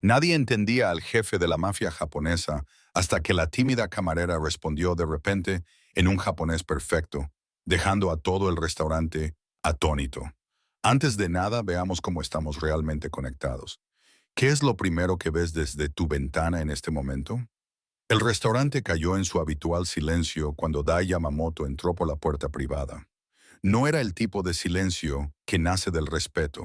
Nadie entendía al jefe de la mafia japonesa hasta que la tímida camarera respondió de repente en un japonés perfecto, dejando a todo el restaurante atónito. Antes de nada, veamos cómo estamos realmente conectados. ¿Qué es lo primero que ves desde tu ventana en este momento? El restaurante cayó en su habitual silencio cuando Dai Yamamoto entró por la puerta privada. No era el tipo de silencio que nace del respeto.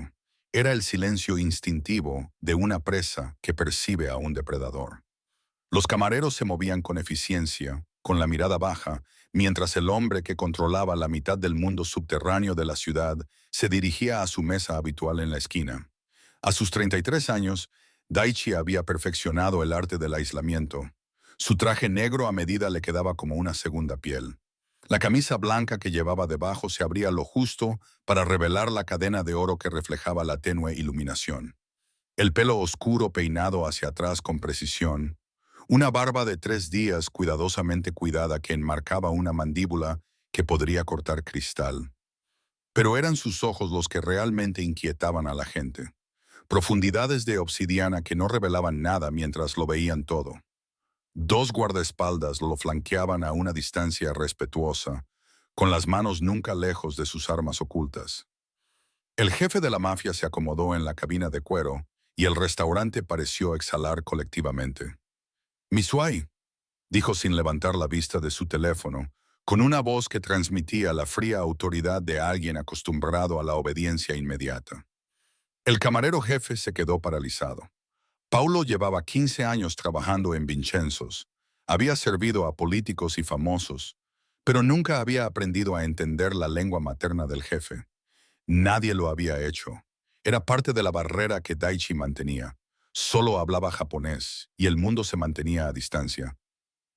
Era el silencio instintivo de una presa que percibe a un depredador. Los camareros se movían con eficiencia, con la mirada baja, mientras el hombre que controlaba la mitad del mundo subterráneo de la ciudad se dirigía a su mesa habitual en la esquina. A sus 33 años, Daichi había perfeccionado el arte del aislamiento. Su traje negro a medida le quedaba como una segunda piel. La camisa blanca que llevaba debajo se abría lo justo para revelar la cadena de oro que reflejaba la tenue iluminación. El pelo oscuro peinado hacia atrás con precisión. Una barba de 3 días cuidadosamente cuidada que enmarcaba una mandíbula que podría cortar cristal. Pero eran sus ojos los que realmente inquietaban a la gente. Profundidades de obsidiana que no revelaban nada mientras lo veían todo. Dos guardaespaldas lo flanqueaban a una distancia respetuosa, con las manos nunca lejos de sus armas ocultas. El jefe de la mafia se acomodó en la cabina de cuero y el restaurante pareció exhalar colectivamente. «Misuai», dijo sin levantar la vista de su teléfono, con una voz que transmitía la fría autoridad de alguien acostumbrado a la obediencia inmediata. El camarero jefe se quedó paralizado. Paulo llevaba 15 años trabajando en Vincenzo's. Había servido a políticos y famosos, pero nunca había aprendido a entender la lengua materna del jefe. Nadie lo había hecho. Era parte de la barrera que Daichi mantenía. Solo hablaba japonés y el mundo se mantenía a distancia.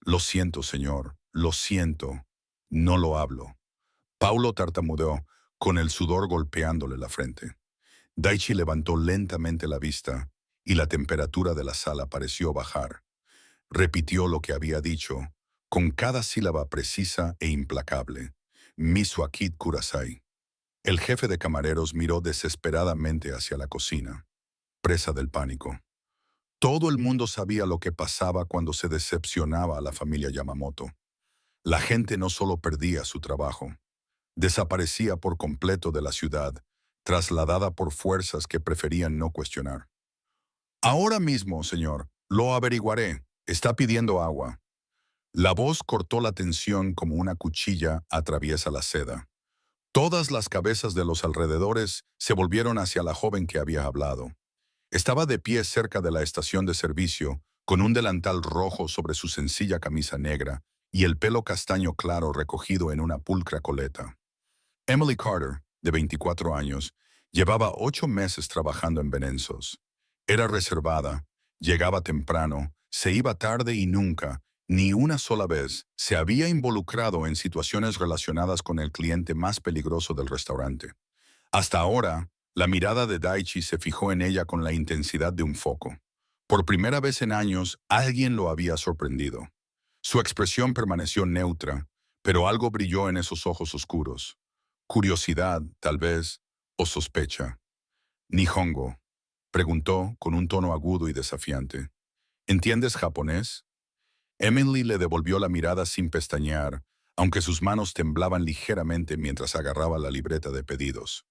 «Lo siento, señor. Lo siento. No lo hablo». Paulo tartamudeó, con el sudor golpeándole la frente. Daichi levantó lentamente la vista y la temperatura de la sala pareció bajar. Repitió lo que había dicho, con cada sílaba precisa e implacable. «Misuakit Kurasai». El jefe de camareros miró desesperadamente hacia la cocina, presa del pánico. Todo el mundo sabía lo que pasaba cuando se decepcionaba a la familia Yamamoto. La gente no solo perdía su trabajo, desaparecía por completo de la ciudad, trasladada por fuerzas que preferían no cuestionar. «Ahora mismo, señor, lo averiguaré. Está pidiendo agua». La voz cortó la tensión como una cuchilla atraviesa la seda. Todas las cabezas de los alrededores se volvieron hacia la joven que había hablado. Estaba de pie cerca de la estación de servicio, con un delantal rojo sobre su sencilla camisa negra y el pelo castaño claro recogido en una pulcra coleta. Emily Carter, de 24 años, llevaba 8 meses trabajando en Vincenzo's. Era reservada, llegaba temprano, se iba tarde y nunca, ni una sola vez, se había involucrado en situaciones relacionadas con el cliente más peligroso del restaurante. Hasta ahora, la mirada de Daichi se fijó en ella con la intensidad de un foco. Por primera vez en años, alguien lo había sorprendido. Su expresión permaneció neutra, pero algo brilló en esos ojos oscuros. Curiosidad, tal vez, o sospecha. «Nihongo», preguntó con un tono agudo y desafiante. «¿Entiendes japonés?» Emily le devolvió la mirada sin pestañear, aunque sus manos temblaban ligeramente mientras agarraba la libreta de pedidos.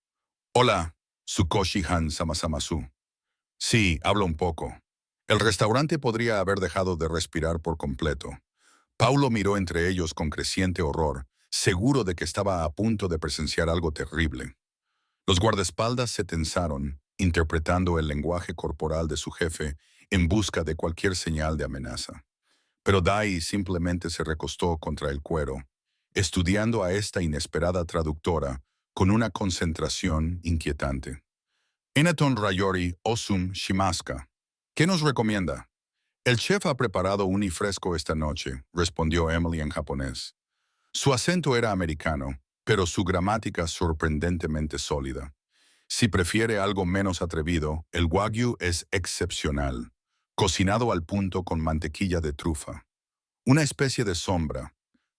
«Hola, Tsukoshi-han Samasamasu». «Sí, hablo un poco». El restaurante podría haber dejado de respirar por completo. Paulo miró entre ellos con creciente horror, seguro de que estaba a punto de presenciar algo terrible. Los guardaespaldas se tensaron, interpretando el lenguaje corporal de su jefe en busca de cualquier señal de amenaza. Pero Dai simplemente se recostó contra el cuero, estudiando a esta inesperada traductora con una concentración inquietante. «Enaton Rayori Osum Shimaska». «¿Qué nos recomienda?» «El chef ha preparado un fresco esta noche», respondió Emily en japonés. Su acento era americano, pero su gramática sorprendentemente sólida. Si prefiere algo menos atrevido, el wagyu es excepcional, cocinado al punto con mantequilla de trufa. Una especie de sombra.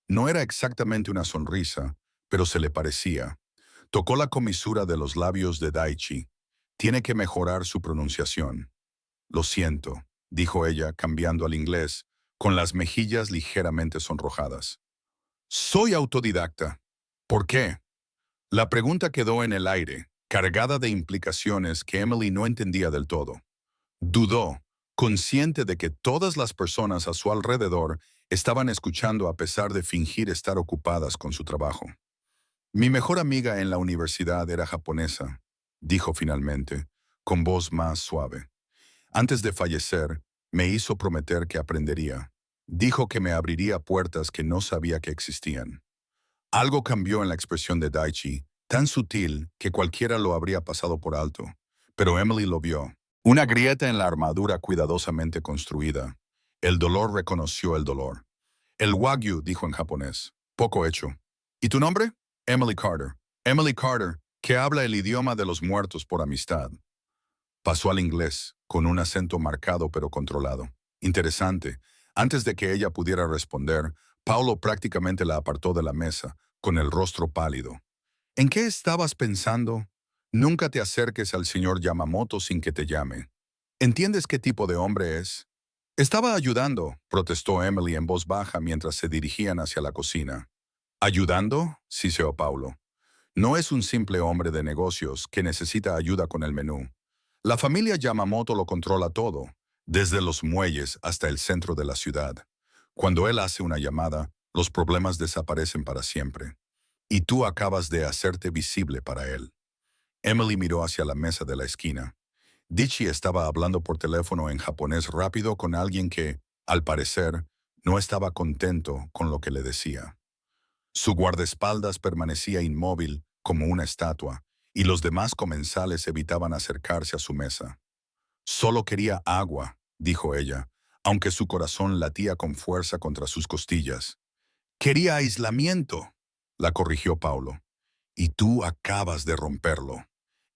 No era exactamente una sonrisa, pero se le parecía. Tocó la comisura de los labios de Daichi. Tiene que mejorar su pronunciación. Lo siento, dijo ella, cambiando al inglés, con las mejillas ligeramente sonrojadas. Soy autodidacta. ¿Por qué? La pregunta quedó en el aire, cargada de implicaciones que Emily no entendía del todo. Dudó, consciente de que todas las personas a su alrededor estaban escuchando a pesar de fingir estar ocupadas con su trabajo. Mi mejor amiga en la universidad era japonesa, dijo finalmente, con voz más suave. Antes de fallecer, me hizo prometer que aprendería. Dijo que me abriría puertas que no sabía que existían. Algo cambió en la expresión de Daichi, tan sutil que cualquiera lo habría pasado por alto. Pero Emily lo vio. Una grieta en la armadura cuidadosamente construida. El dolor reconoció el dolor. El wagyu, dijo en japonés. Poco hecho. ¿Y tu nombre? Emily Carter. Emily Carter, que habla el idioma de los muertos por amistad. Pasó al inglés, con un acento marcado pero controlado. Interesante. Antes de que ella pudiera responder, Paulo prácticamente la apartó de la mesa, con el rostro pálido. ¿En qué estabas pensando? Nunca te acerques al señor Yamamoto sin que te llame. ¿Entiendes qué tipo de hombre es? Estaba ayudando, protestó Emily en voz baja mientras se dirigían hacia la cocina. ¿Ayudando? Siseó Paulo. No es un simple hombre de negocios que necesita ayuda con el menú. La familia Yamamoto lo controla todo, desde los muelles hasta el centro de la ciudad. Cuando él hace una llamada, los problemas desaparecen para siempre. Y tú acabas de hacerte visible para él. Emily miró hacia la mesa de la esquina. Dichi estaba hablando por teléfono en japonés rápido con alguien que, al parecer, no estaba contento con lo que le decía. Su guardaespaldas permanecía inmóvil como una estatua, y los demás comensales evitaban acercarse a su mesa. Solo quería agua, dijo ella, aunque su corazón latía con fuerza contra sus costillas. Quería aislamiento, la corrigió Paulo. Y tú acabas de romperlo.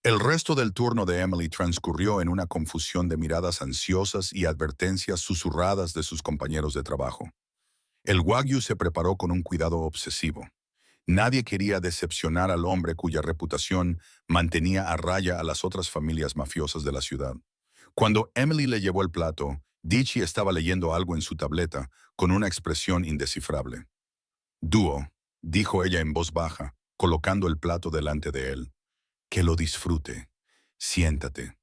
El resto del turno de Emily transcurrió en una confusión de miradas ansiosas y advertencias susurradas de sus compañeros de trabajo. El wagyu se preparó con un cuidado obsesivo. Nadie quería decepcionar al hombre cuya reputación mantenía a raya a las otras familias mafiosas de la ciudad. Cuando Emily le llevó el plato, Dichi estaba leyendo algo en su tableta con una expresión indescifrable. Dúo, dijo ella en voz baja, colocando el plato delante de él. Que lo disfrute. Siéntate.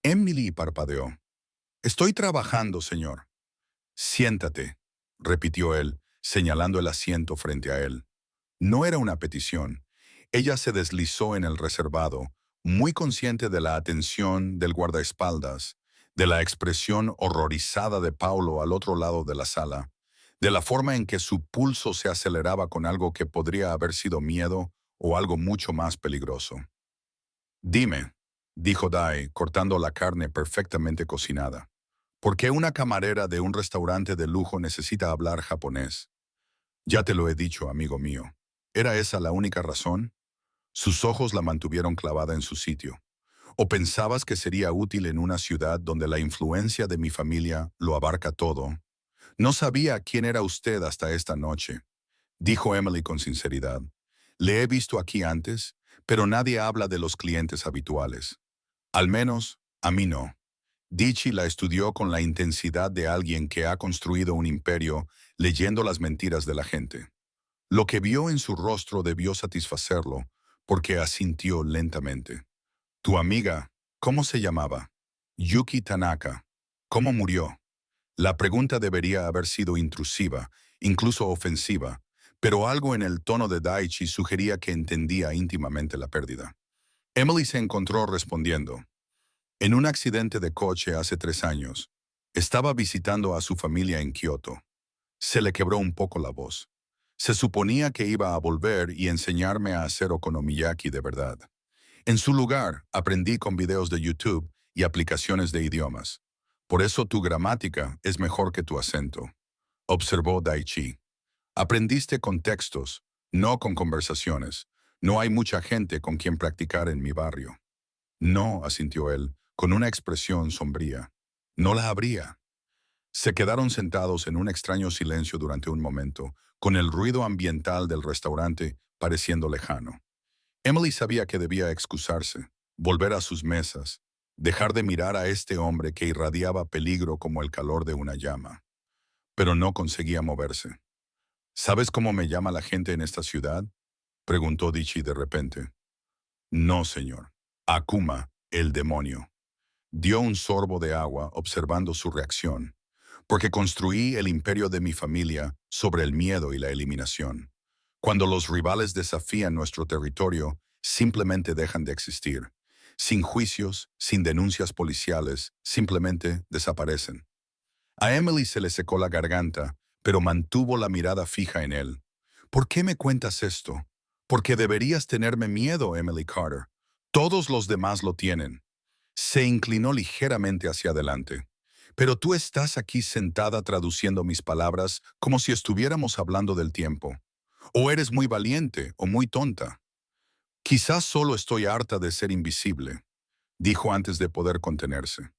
Emily parpadeó. Estoy trabajando, señor. Siéntate, repitió él, señalando el asiento frente a él. No era una petición. Ella se deslizó en el reservado, muy consciente de la atención del guardaespaldas, de la expresión horrorizada de Paulo al otro lado de la sala, de la forma en que su pulso se aceleraba con algo que podría haber sido miedo o algo mucho más peligroso. Dime, dijo Dai, cortando la carne perfectamente cocinada, ¿por qué una camarera de un restaurante de lujo necesita hablar japonés? Ya te lo he dicho, amigo mío. ¿Era esa la única razón? Sus ojos la mantuvieron clavada en su sitio. ¿O pensabas que sería útil en una ciudad donde la influencia de mi familia lo abarca todo? No sabía quién era usted hasta esta noche, dijo Emily con sinceridad. Le he visto aquí antes, pero nadie habla de los clientes habituales. Al menos, a mí no. Dichi la estudió con la intensidad de alguien que ha construido un imperio leyendo las mentiras de la gente. Lo que vio en su rostro debió satisfacerlo, porque asintió lentamente. Tu amiga, ¿cómo se llamaba? Yuki Tanaka. ¿Cómo murió? La pregunta debería haber sido intrusiva, incluso ofensiva, pero algo en el tono de Daichi sugería que entendía íntimamente la pérdida. Emily se encontró respondiendo. En un accidente de coche hace 3 años, estaba visitando a su familia en Kioto. Se le quebró un poco la voz. Se suponía que iba a volver y enseñarme a hacer okonomiyaki de verdad. En su lugar, aprendí con videos de YouTube y aplicaciones de idiomas. Por eso tu gramática es mejor que tu acento, observó Daichi. Aprendiste con textos, no con conversaciones. No hay mucha gente con quien practicar en mi barrio. No, asintió él, con una expresión sombría. No la habría. Se quedaron sentados en un extraño silencio durante un momento, con el ruido ambiental del restaurante pareciendo lejano. Emily sabía que debía excusarse, volver a sus mesas, dejar de mirar a este hombre que irradiaba peligro como el calor de una llama. Pero no conseguía moverse. ¿Sabes cómo me llama la gente en esta ciudad? Preguntó Dichi de repente. No, señor. Akuma, el demonio. Dio un sorbo de agua observando su reacción, porque construí el imperio de mi familia sobre el miedo y la eliminación. Cuando los rivales desafían nuestro territorio, simplemente dejan de existir. Sin juicios, sin denuncias policiales, simplemente desaparecen. A Emily se le secó la garganta, pero mantuvo la mirada fija en él. ¿Por qué me cuentas esto? Porque deberías tenerme miedo, Emily Carter. Todos los demás lo tienen. Se inclinó ligeramente hacia adelante. Pero tú estás aquí sentada traduciendo mis palabras como si estuviéramos hablando del tiempo. O eres muy valiente o muy tonta. Quizás solo estoy harta de ser invisible, dijo antes de poder contenerse.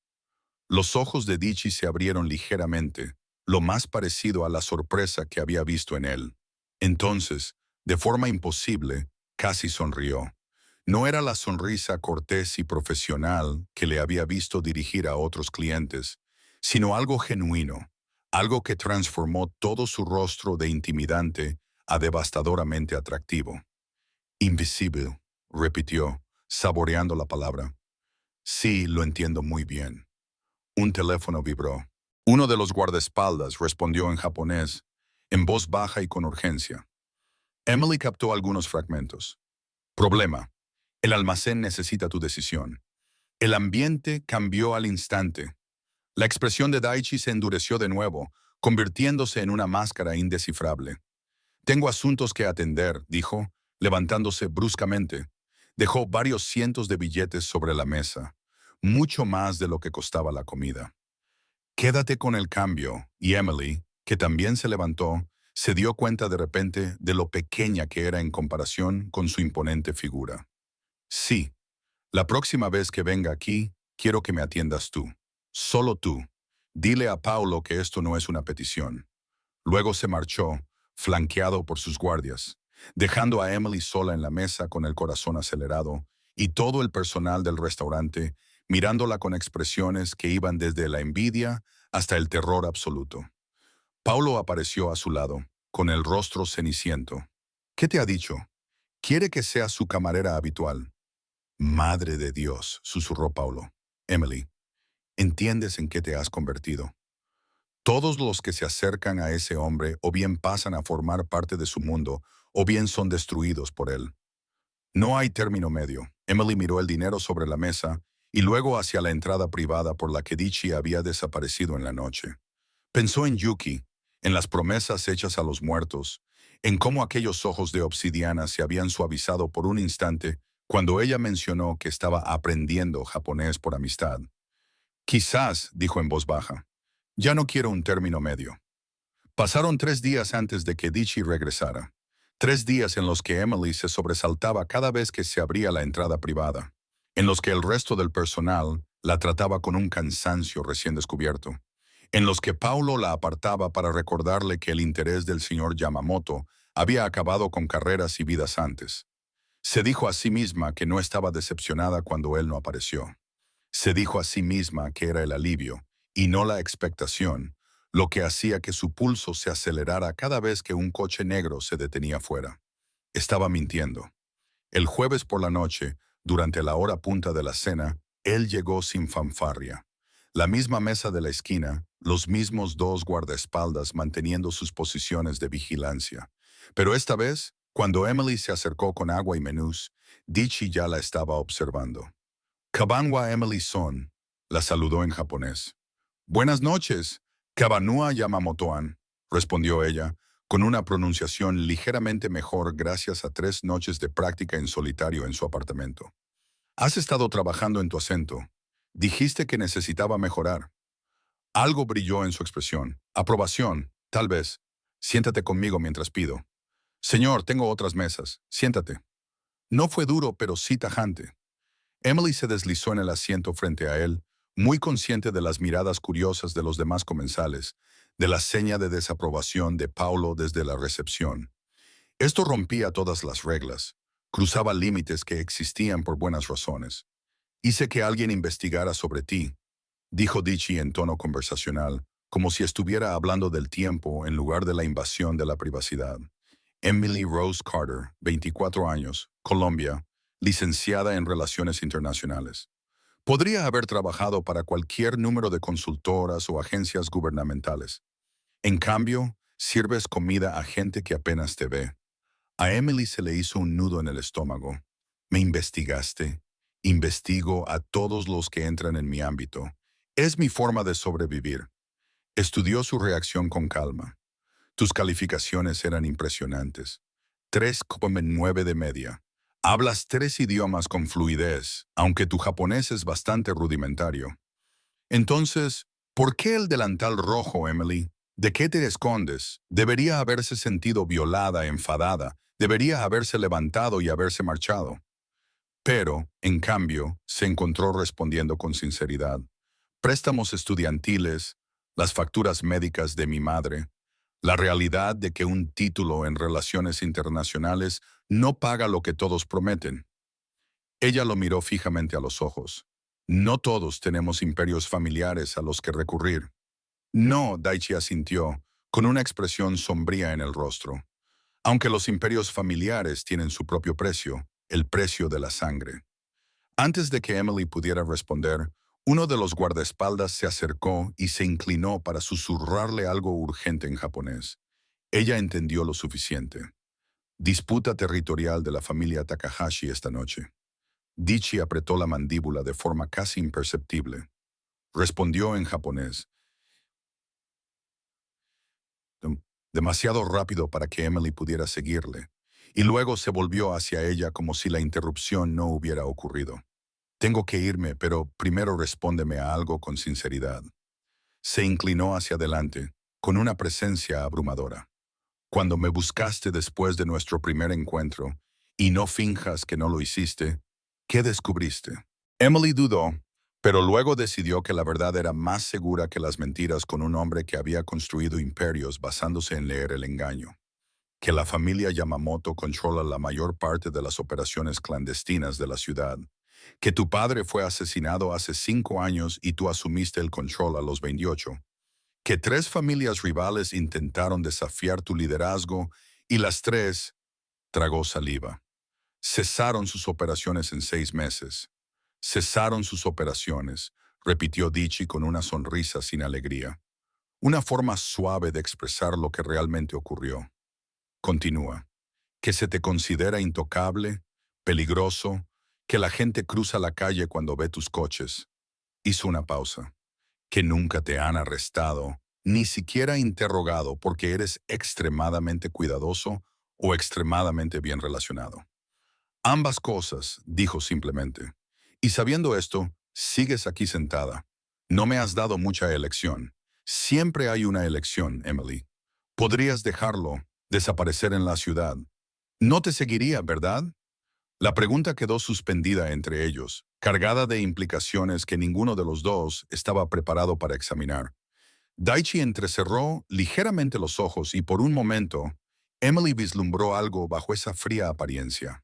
Los ojos de Dichi se abrieron ligeramente, lo más parecido a la sorpresa que había visto en él. Entonces, de forma imposible, casi sonrió. No era la sonrisa cortés y profesional que le había visto dirigir a otros clientes, sino algo genuino, algo que transformó todo su rostro de intimidante a devastadoramente atractivo. Invisible, repitió, saboreando la palabra. Sí, lo entiendo muy bien. Un teléfono vibró. Uno de los guardaespaldas respondió en japonés, en voz baja y con urgencia. Emily captó algunos fragmentos. Problema. El almacén necesita tu decisión. El ambiente cambió al instante. La expresión de Daichi se endureció de nuevo, convirtiéndose en una máscara indescifrable. Tengo asuntos que atender, dijo, levantándose bruscamente. Dejó varios cientos de billetes sobre la mesa, mucho más de lo que costaba la comida. Quédate con el cambio, y Emily, que también se levantó, se dio cuenta de repente de lo pequeña que era en comparación con su imponente figura. Sí, la próxima vez que venga aquí, quiero que me atiendas tú. Solo tú. Dile a Paulo que esto no es una petición. Luego se marchó, flanqueado por sus guardias, dejando a Emily sola en la mesa con el corazón acelerado y todo el personal del restaurante mirándola con expresiones que iban desde la envidia hasta el terror absoluto. Paulo apareció a su lado, con el rostro ceniciento. ¿Qué te ha dicho? Quiere que sea su camarera habitual. Madre de Dios, susurró Paulo. Emily, ¿entiendes en qué te has convertido? Todos los que se acercan a ese hombre o bien pasan a formar parte de su mundo o bien son destruidos por él. No hay término medio. Emily miró el dinero sobre la mesa y luego hacia la entrada privada por la que Dichi había desaparecido en la noche. Pensó en Yuki, en las promesas hechas a los muertos, en cómo aquellos ojos de obsidiana se habían suavizado por un instante cuando ella mencionó que estaba aprendiendo japonés por amistad. Quizás, dijo en voz baja, ya no quiero un término medio. Pasaron 3 días antes de que Dichi regresara. 3 días en los que Emily se sobresaltaba cada vez que se abría la entrada privada, en los que el resto del personal la trataba con un cansancio recién descubierto, en los que Paulo la apartaba para recordarle que el interés del señor Yamamoto había acabado con carreras y vidas antes. Se dijo a sí misma que no estaba decepcionada cuando él no apareció. Se dijo a sí misma que era el alivio, y no la expectación, lo que hacía que su pulso se acelerara cada vez que un coche negro se detenía fuera. Estaba mintiendo. El jueves por la noche, durante la hora punta de la cena, él llegó sin fanfarria. La misma mesa de la esquina, los mismos 2 guardaespaldas manteniendo sus posiciones de vigilancia. Pero esta vez, cuando Emily se acercó con agua y menús, Dichi ya la estaba observando. Kabanwa Emily Son, la saludó en japonés. Buenas noches, Kabanua Yamamotoan, respondió ella, con una pronunciación ligeramente mejor gracias a 3 noches de práctica en solitario en su apartamento. Has estado trabajando en tu acento. Dijiste que necesitaba mejorar. Algo brilló en su expresión. Aprobación, tal vez. Siéntate conmigo mientras pido. Señor, tengo otras mesas. Siéntate. No fue duro, pero sí tajante. Emily se deslizó en el asiento frente a él, muy consciente de las miradas curiosas de los demás comensales, de la seña de desaprobación de Paulo desde la recepción. Esto rompía todas las reglas, cruzaba límites que existían por buenas razones. Hice que alguien investigara sobre ti, dijo Dichi en tono conversacional, como si estuviera hablando del tiempo en lugar de la invasión de la privacidad. Emily Rose Carter, 24 años, Colombia, licenciada en Relaciones Internacionales. Podría haber trabajado para cualquier número de consultoras o agencias gubernamentales. En cambio, sirves comida a gente que apenas te ve. A Emily se le hizo un nudo en el estómago. Me investigaste. Investigo a todos los que entran en mi ámbito. Es mi forma de sobrevivir. Estudió su reacción con calma. Tus calificaciones eran impresionantes. 3,9 de media. Hablas 3 idiomas con fluidez, aunque tu japonés es bastante rudimentario. Entonces, ¿por qué el delantal rojo, Emily? ¿De qué te escondes? Debería haberse sentido violada, enfadada. Debería haberse levantado y haberse marchado. Pero, en cambio, se encontró respondiendo con sinceridad. Préstamos estudiantiles, las facturas médicas de mi madre, la realidad de que un título en relaciones internacionales no paga lo que todos prometen. Ella lo miró fijamente a los ojos. No todos tenemos imperios familiares a los que recurrir. No, Daichi asintió, con una expresión sombría en el rostro. Aunque los imperios familiares tienen su propio precio, el precio de la sangre. Antes de que Emily pudiera responder, uno de los guardaespaldas se acercó y se inclinó para susurrarle algo urgente en japonés. Ella entendió lo suficiente. Disputa territorial de la familia Takahashi esta noche. Dichi apretó la mandíbula de forma casi imperceptible. Respondió en japonés, demasiado rápido para que Emily pudiera seguirle, y luego se volvió hacia ella como si la interrupción no hubiera ocurrido. Tengo que irme, pero primero respóndeme a algo con sinceridad. Se inclinó hacia adelante, con una presencia abrumadora. Cuando me buscaste después de nuestro primer encuentro, y no finjas que no lo hiciste, ¿qué descubriste? Emily dudó, pero luego decidió que la verdad era más segura que las mentiras con un hombre que había construido imperios basándose en leer el engaño. Que la familia Yamamoto controla la mayor parte de las operaciones clandestinas de la ciudad. Que tu padre fue asesinado hace 5 años y tú asumiste el control a los 28. Que 3 familias rivales intentaron desafiar tu liderazgo y las 3 tragó saliva. Cesaron sus operaciones en 6 meses. Cesaron sus operaciones, repitió Dichi con una sonrisa sin alegría. Una forma suave de expresar lo que realmente ocurrió. Continúa. Que se te considera intocable, peligroso, que la gente cruza la calle cuando ve tus coches. Hizo una pausa. Que nunca te han arrestado, ni siquiera interrogado porque eres extremadamente cuidadoso o extremadamente bien relacionado. Ambas cosas, dijo simplemente. Y sabiendo esto, sigues aquí sentada. No me has dado mucha elección. Siempre hay una elección, Emily. Podrías dejarlo, desaparecer en la ciudad. No te seguiría, ¿verdad? La pregunta quedó suspendida entre ellos, cargada de implicaciones que ninguno de los dos estaba preparado para examinar. Daichi entrecerró ligeramente los ojos y por un momento, Emily vislumbró algo bajo esa fría apariencia.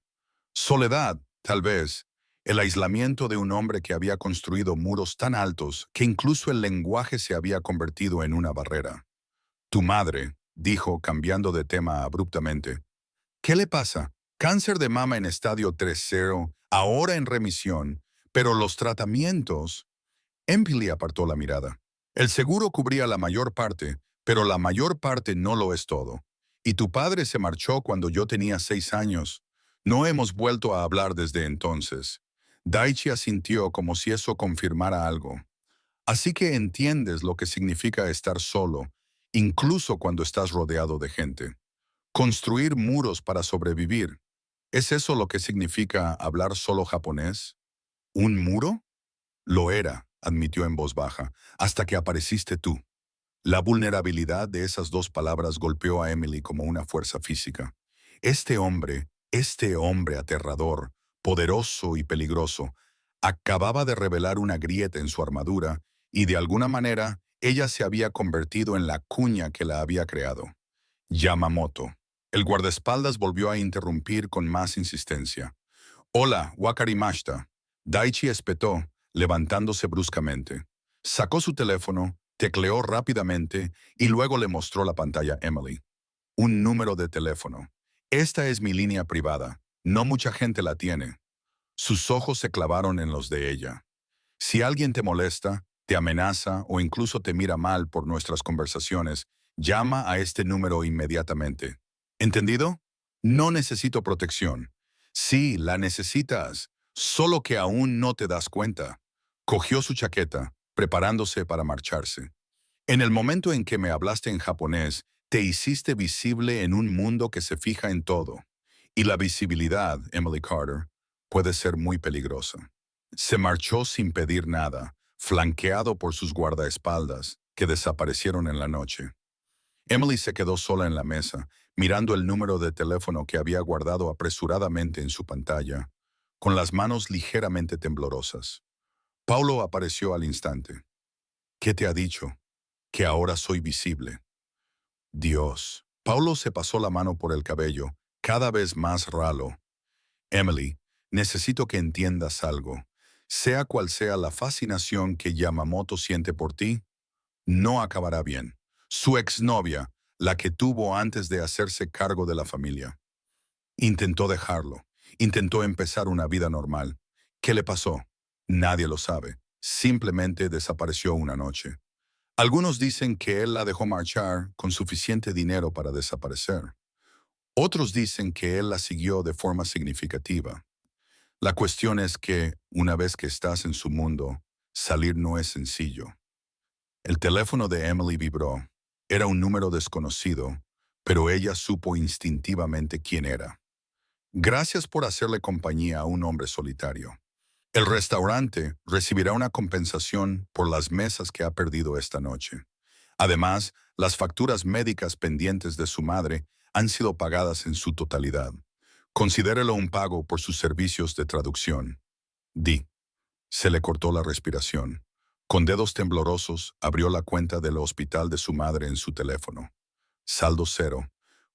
Soledad, tal vez, el aislamiento de un hombre que había construido muros tan altos que incluso el lenguaje se había convertido en una barrera. Tu madre, dijo cambiando de tema abruptamente. ¿Qué le pasa? Cáncer de mama en estadio 3.0, ahora en remisión, pero los tratamientos... Emily apartó la mirada. El seguro cubría la mayor parte, pero la mayor parte no lo es todo. Y tu padre se marchó cuando yo tenía 6 años. No hemos vuelto a hablar desde entonces. Daichi asintió como si eso confirmara algo. Así que entiendes lo que significa estar solo, incluso cuando estás rodeado de gente. Construir muros para sobrevivir. ¿Es eso lo que significa hablar solo japonés? ¿Un muro? Lo era, admitió en voz baja, hasta que apareciste tú. La vulnerabilidad de esas 2 palabras golpeó a Emily como una fuerza física. Este hombre aterrador, poderoso y peligroso, acababa de revelar una grieta en su armadura y de alguna manera ella se había convertido en la cuña que la había creado. Yamamoto. El guardaespaldas volvió a interrumpir con más insistencia. Hola, Wakarimashita. Daichi espetó, levantándose bruscamente. Sacó su teléfono, tecleó rápidamente y luego le mostró la pantalla a Emily. Un número de teléfono. Esta es mi línea privada. No mucha gente la tiene. Sus ojos se clavaron en los de ella. Si alguien te molesta, te amenaza o incluso te mira mal por nuestras conversaciones, llama a este número inmediatamente. ¿Entendido? No necesito protección. Sí, la necesitas, solo que aún no te das cuenta. Cogió su chaqueta, preparándose para marcharse. En el momento en que me hablaste en japonés, te hiciste visible en un mundo que se fija en todo. Y la visibilidad, Emily Carter, puede ser muy peligrosa. Se marchó sin pedir nada, flanqueado por sus guardaespaldas, que desaparecieron en la noche. Emily se quedó sola en la mesa, mirando el número de teléfono que había guardado apresuradamente en su pantalla, con las manos ligeramente temblorosas. Paulo apareció al instante. ¿Qué te ha dicho? Que ahora soy visible. Dios. Paulo se pasó la mano por el cabello, cada vez más ralo. Emily, necesito que entiendas algo. Sea cual sea la fascinación que Yamamoto siente por ti, no acabará bien. Su exnovia, la que tuvo antes de hacerse cargo de la familia, intentó dejarlo. Intentó empezar una vida normal. ¿Qué le pasó? Nadie lo sabe. Simplemente desapareció una noche. Algunos dicen que él la dejó marchar con suficiente dinero para desaparecer. Otros dicen que él la siguió de forma significativa. La cuestión es que, una vez que estás en su mundo, salir no es sencillo. El teléfono de Emily vibró. Era un número desconocido, pero ella supo instintivamente quién era. Gracias por hacerle compañía a un hombre solitario. El restaurante recibirá una compensación por las mesas que ha perdido esta noche. Además, las facturas médicas pendientes de su madre han sido pagadas en su totalidad. Considérelo un pago por sus servicios de traducción. Di. Se le cortó la respiración. Con dedos temblorosos, abrió la cuenta del hospital de su madre en su teléfono. Saldo cero.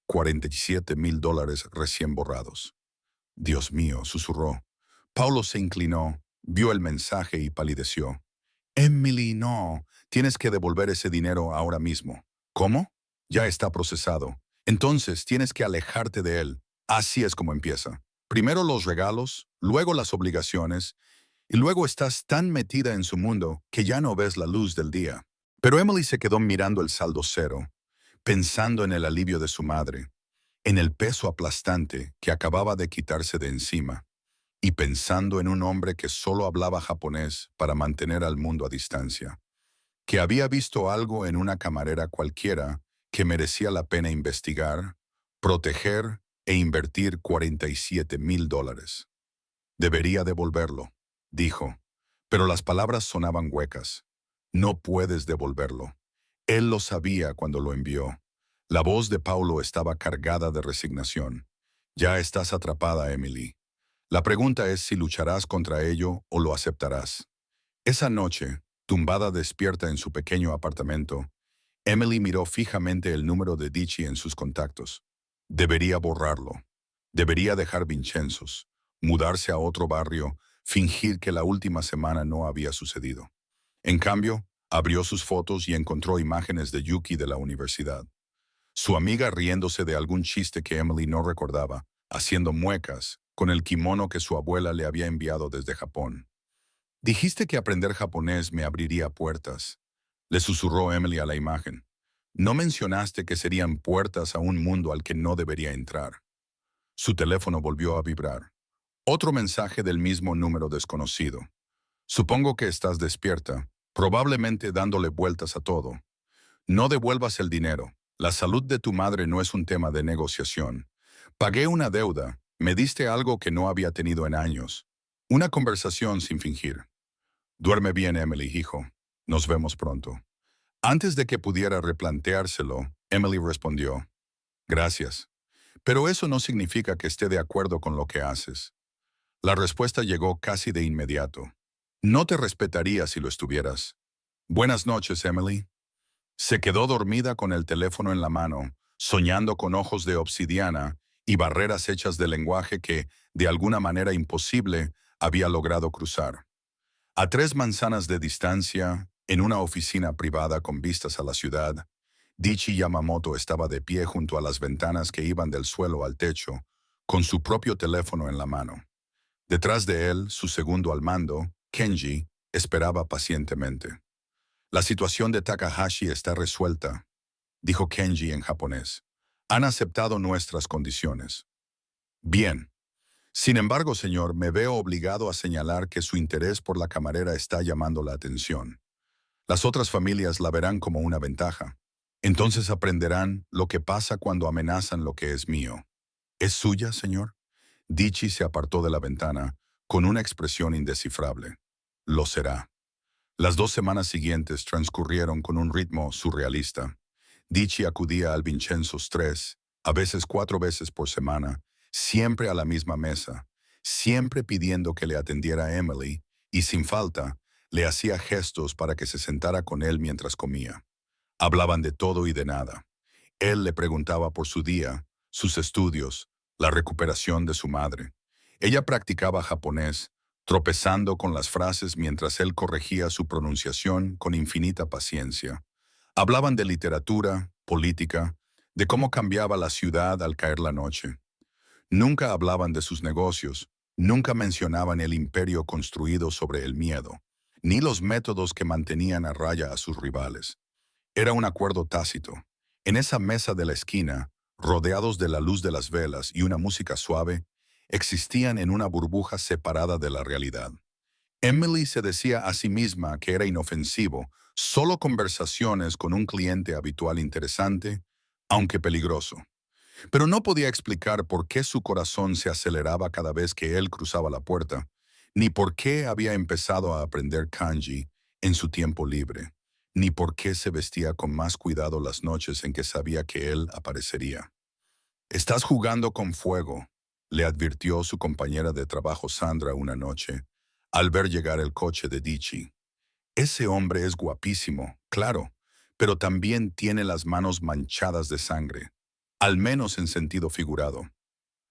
$47,000 recién borrados. Dios mío, susurró. Paulo se inclinó, vio el mensaje y palideció. Emily, no. Tienes que devolver ese dinero ahora mismo. ¿Cómo? Ya está procesado. Entonces tienes que alejarte de él. Así es como empieza. Primero los regalos, luego las obligaciones, y luego estás tan metida en su mundo que ya no ves la luz del día. Pero Emily se quedó mirando el saldo cero, pensando en el alivio de su madre, en el peso aplastante que acababa de quitarse de encima, y pensando en un hombre que solo hablaba japonés para mantener al mundo a distancia, que había visto algo en una camarera cualquiera que merecía la pena investigar, proteger e invertir $47,000. Debería devolverlo, dijo, pero las palabras sonaban huecas. No puedes devolverlo. Él lo sabía cuando lo envió. La voz de Paulo estaba cargada de resignación. Ya estás atrapada, Emily. La pregunta es si lucharás contra ello o lo aceptarás. Esa noche, tumbada despierta en su pequeño apartamento, Emily miró fijamente el número de Daichi en sus contactos. Debería borrarlo. Debería dejar Vincenzos, mudarse a otro barrio, fingir que la última semana no había sucedido. En cambio, abrió sus fotos y encontró imágenes de Yuki de la universidad. Su amiga riéndose de algún chiste que Emily no recordaba, haciendo muecas, con el kimono que su abuela le había enviado desde Japón. Dijiste que aprender japonés me abriría puertas, le susurró Emily a la imagen. No mencionaste que serían puertas a un mundo al que no debería entrar. Su teléfono volvió a vibrar. Otro mensaje del mismo número desconocido. Supongo que estás despierta, probablemente dándole vueltas a todo. No devuelvas el dinero. La salud de tu madre no es un tema de negociación. Pagué una deuda. Me diste algo que no había tenido en años. Una conversación sin fingir. Duerme bien, Emily, hijo. Nos vemos pronto. Antes de que pudiera replanteárselo, Emily respondió, gracias. Pero eso no significa que esté de acuerdo con lo que haces. La respuesta llegó casi de inmediato. No te respetaría si lo estuvieras. Buenas noches, Emily. Se quedó dormida con el teléfono en la mano, soñando con ojos de obsidiana y barreras hechas de lenguaje que, de alguna manera imposible, había logrado cruzar. A 3 manzanas de distancia, en una oficina privada con vistas a la ciudad, Dichi Yamamoto estaba de pie junto a las ventanas que iban del suelo al techo, con su propio teléfono en la mano. Detrás de él, su segundo al mando, Kenji, esperaba pacientemente. La situación de Takahashi está resuelta, dijo Kenji en japonés. Han aceptado nuestras condiciones. Bien. Sin embargo, señor, me veo obligado a señalar que su interés por la camarera está llamando la atención. Las otras familias la verán como una ventaja. Entonces aprenderán lo que pasa cuando amenazan lo que es mío. ¿Es suya, señor? Dichi se apartó de la ventana con una expresión indescifrable. Lo será. Las 2 semanas siguientes transcurrieron con un ritmo surrealista. Dichi acudía al Vincenzo's 3, a veces 4 veces por semana, siempre a la misma mesa, siempre pidiendo que le atendiera a Emily, y sin falta, le hacía gestos para que se sentara con él mientras comía. Hablaban de todo y de nada. Él le preguntaba por su día, sus estudios, la recuperación de su madre. Ella practicaba japonés, tropezando con las frases mientras él corregía su pronunciación con infinita paciencia. Hablaban de literatura, política, de cómo cambiaba la ciudad al caer la noche. Nunca hablaban de sus negocios, nunca mencionaban el imperio construido sobre el miedo, ni los métodos que mantenían a raya a sus rivales. Era un acuerdo tácito. En esa mesa de la esquina, rodeados de la luz de las velas y una música suave, existían en una burbuja separada de la realidad. Emily se decía a sí misma que era inofensivo, solo conversaciones con un cliente habitual interesante, aunque peligroso. Pero no podía explicar por qué su corazón se aceleraba cada vez que él cruzaba la puerta, ni por qué había empezado a aprender kanji en su tiempo libre, ni por qué se vestía con más cuidado las noches en que sabía que él aparecería. «Estás jugando con fuego», le advirtió su compañera de trabajo Sandra una noche, al ver llegar el coche de Dichi. «Ese hombre es guapísimo, claro, pero también tiene las manos manchadas de sangre, al menos en sentido figurado».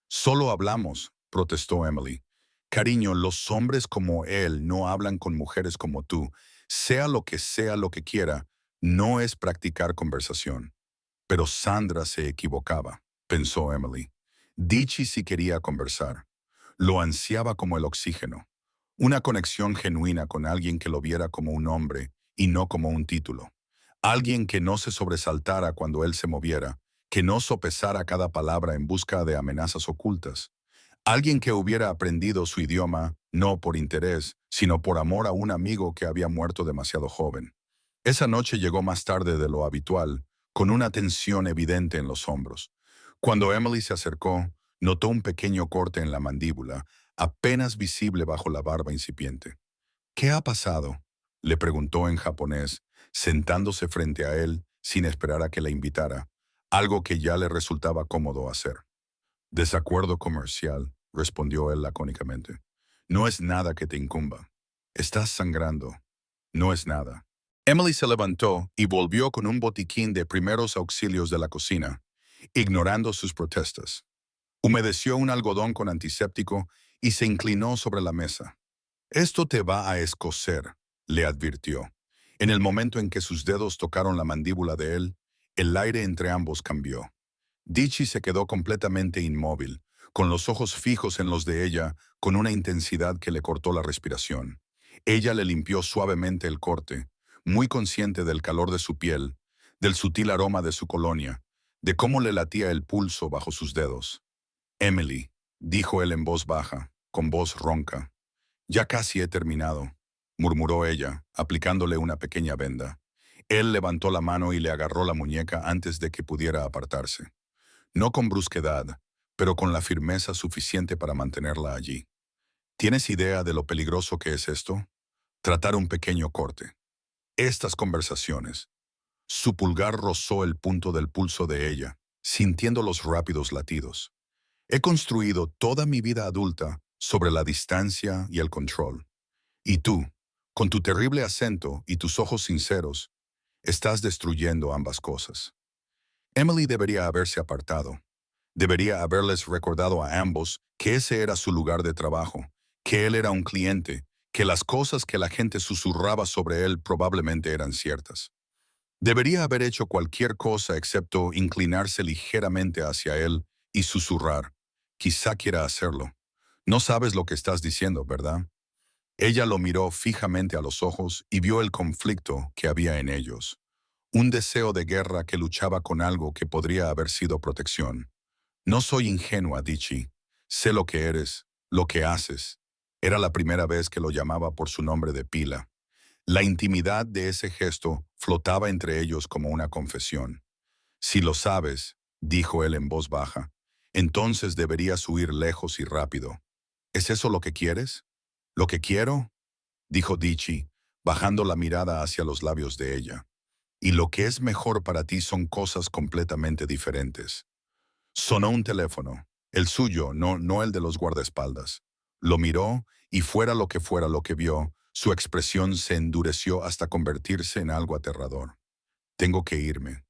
«Solo hablamos», protestó Emily. «Cariño, los hombres como él no hablan con mujeres como tú. Sea lo que quiera, no es practicar conversación». Pero Sandra se equivocaba, pensó Emily. Dichi sí quería conversar. Lo ansiaba como el oxígeno. Una conexión genuina con alguien que lo viera como un hombre y no como un título. Alguien que no se sobresaltara cuando él se moviera, que no sopesara cada palabra en busca de amenazas ocultas. Alguien que hubiera aprendido su idioma no por interés, sino por amor a un amigo que había muerto demasiado joven. Esa noche llegó más tarde de lo habitual, con una tensión evidente en los hombros. Cuando Emily se acercó, notó un pequeño corte en la mandíbula, apenas visible bajo la barba incipiente. «¿Qué ha pasado?», le preguntó en japonés, sentándose frente a él sin esperar a que la invitara, algo que ya le resultaba cómodo hacer. «Desacuerdo comercial», respondió él lacónicamente. «No es nada que te incumba. Estás sangrando. No es nada». Emily se levantó y volvió con un botiquín de primeros auxilios de la cocina, ignorando sus protestas. Humedeció un algodón con antiséptico y se inclinó sobre la mesa. «Esto te va a escocer», le advirtió. En el momento en que sus dedos tocaron la mandíbula de él, el aire entre ambos cambió. Dichi se quedó completamente inmóvil, con los ojos fijos en los de ella, con una intensidad que le cortó la respiración. Ella le limpió suavemente el corte, muy consciente del calor de su piel, del sutil aroma de su colonia, de cómo le latía el pulso bajo sus dedos. «Emily», dijo él en voz baja, con voz ronca. «Ya casi he terminado», murmuró ella, aplicándole una pequeña venda. Él levantó la mano y le agarró la muñeca antes de que pudiera apartarse. No con brusquedad, pero con la firmeza suficiente para mantenerla allí. ¿Tienes idea de lo peligroso que es esto? Tratar un pequeño corte. Estas conversaciones. Su pulgar rozó el punto del pulso de ella, sintiendo los rápidos latidos. He construido toda mi vida adulta sobre la distancia y el control. Y tú, con tu terrible acento y tus ojos sinceros, estás destruyendo ambas cosas. Emily debería haberse apartado. Debería haberles recordado a ambos que ese era su lugar de trabajo, que él era un cliente, que las cosas que la gente susurraba sobre él probablemente eran ciertas. Debería haber hecho cualquier cosa excepto inclinarse ligeramente hacia él y susurrar. Quizá quiera hacerlo. No sabes lo que estás diciendo, ¿verdad? Ella lo miró fijamente a los ojos y vio el conflicto que había en ellos. Un deseo de guerra que luchaba con algo que podría haber sido protección. No soy ingenua, Dichi. Sé lo que eres, lo que haces. Era la primera vez que lo llamaba por su nombre de pila. La intimidad de ese gesto flotaba entre ellos como una confesión. Si lo sabes, dijo él en voz baja, entonces deberías huir lejos y rápido. ¿Es eso lo que quieres? ¿Lo que quiero? Dijo Dichi, bajando la mirada hacia los labios de ella. Y lo que es mejor para ti son cosas completamente diferentes. Sonó un teléfono, el suyo, no el de los guardaespaldas. Lo miró y fuera lo que vio, su expresión se endureció hasta convertirse en algo aterrador. Tengo que irme.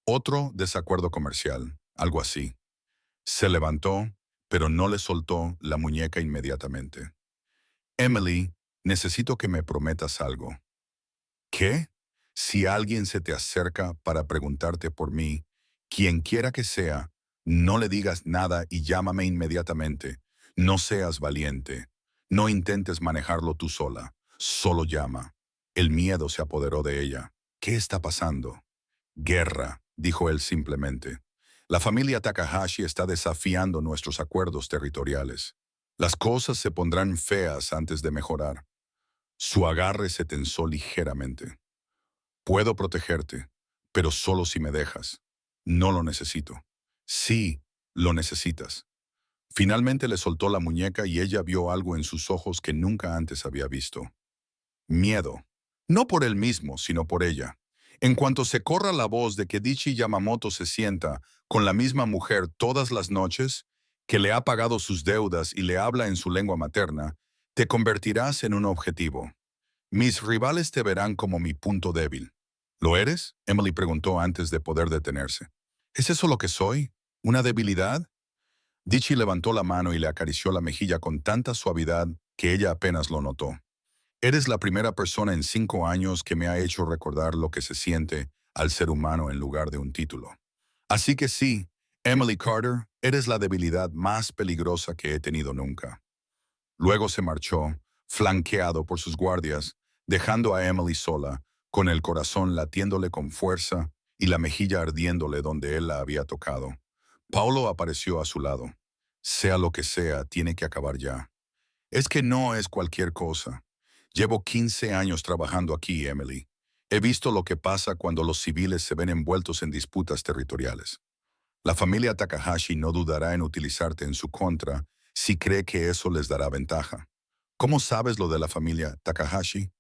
Otro desacuerdo comercial, algo así. Se levantó, pero no le soltó la muñeca inmediatamente. Emily, necesito que me prometas algo. ¿Qué? Si alguien se te acerca para preguntarte por mí, quien quiera que sea, no le digas nada y llámame inmediatamente. No seas valiente. No intentes manejarlo tú sola. Solo llama. El miedo se apoderó de ella. ¿Qué está pasando? Guerra, dijo él simplemente. La familia Takahashi está desafiando nuestros acuerdos territoriales. Las cosas se pondrán feas antes de mejorar. Su agarre se tensó ligeramente. Puedo protegerte, pero solo si me dejas. No lo necesito. Sí, lo necesitas. Finalmente le soltó la muñeca y ella vio algo en sus ojos que nunca antes había visto. Miedo. No por él mismo, sino por ella. En cuanto se corra la voz de que Dichi Yamamoto se sienta con la misma mujer todas las noches, que le ha pagado sus deudas y le habla en su lengua materna, te convertirás en un objetivo. Mis rivales te verán como mi punto débil. ¿Lo eres? Emily preguntó antes de poder detenerse. ¿Es eso lo que soy? ¿Una debilidad? Dichi levantó la mano y le acarició la mejilla con tanta suavidad que ella apenas lo notó. Eres la primera persona en 5 años que me ha hecho recordar lo que se siente al ser humano en lugar de un título. Así que sí, Emily Carter, eres la debilidad más peligrosa que he tenido nunca. Luego se marchó, flanqueado por sus guardias, dejando a Emily sola, con el corazón latiéndole con fuerza y la mejilla ardiéndole donde él la había tocado. Paulo apareció a su lado. Sea lo que sea, tiene que acabar ya. Es que no es cualquier cosa. Llevo 15 años trabajando aquí, Emily. He visto lo que pasa cuando los civiles se ven envueltos en disputas territoriales. La familia Takahashi no dudará en utilizarte en su contra si cree que eso les dará ventaja. ¿Cómo sabes lo de la familia Takahashi?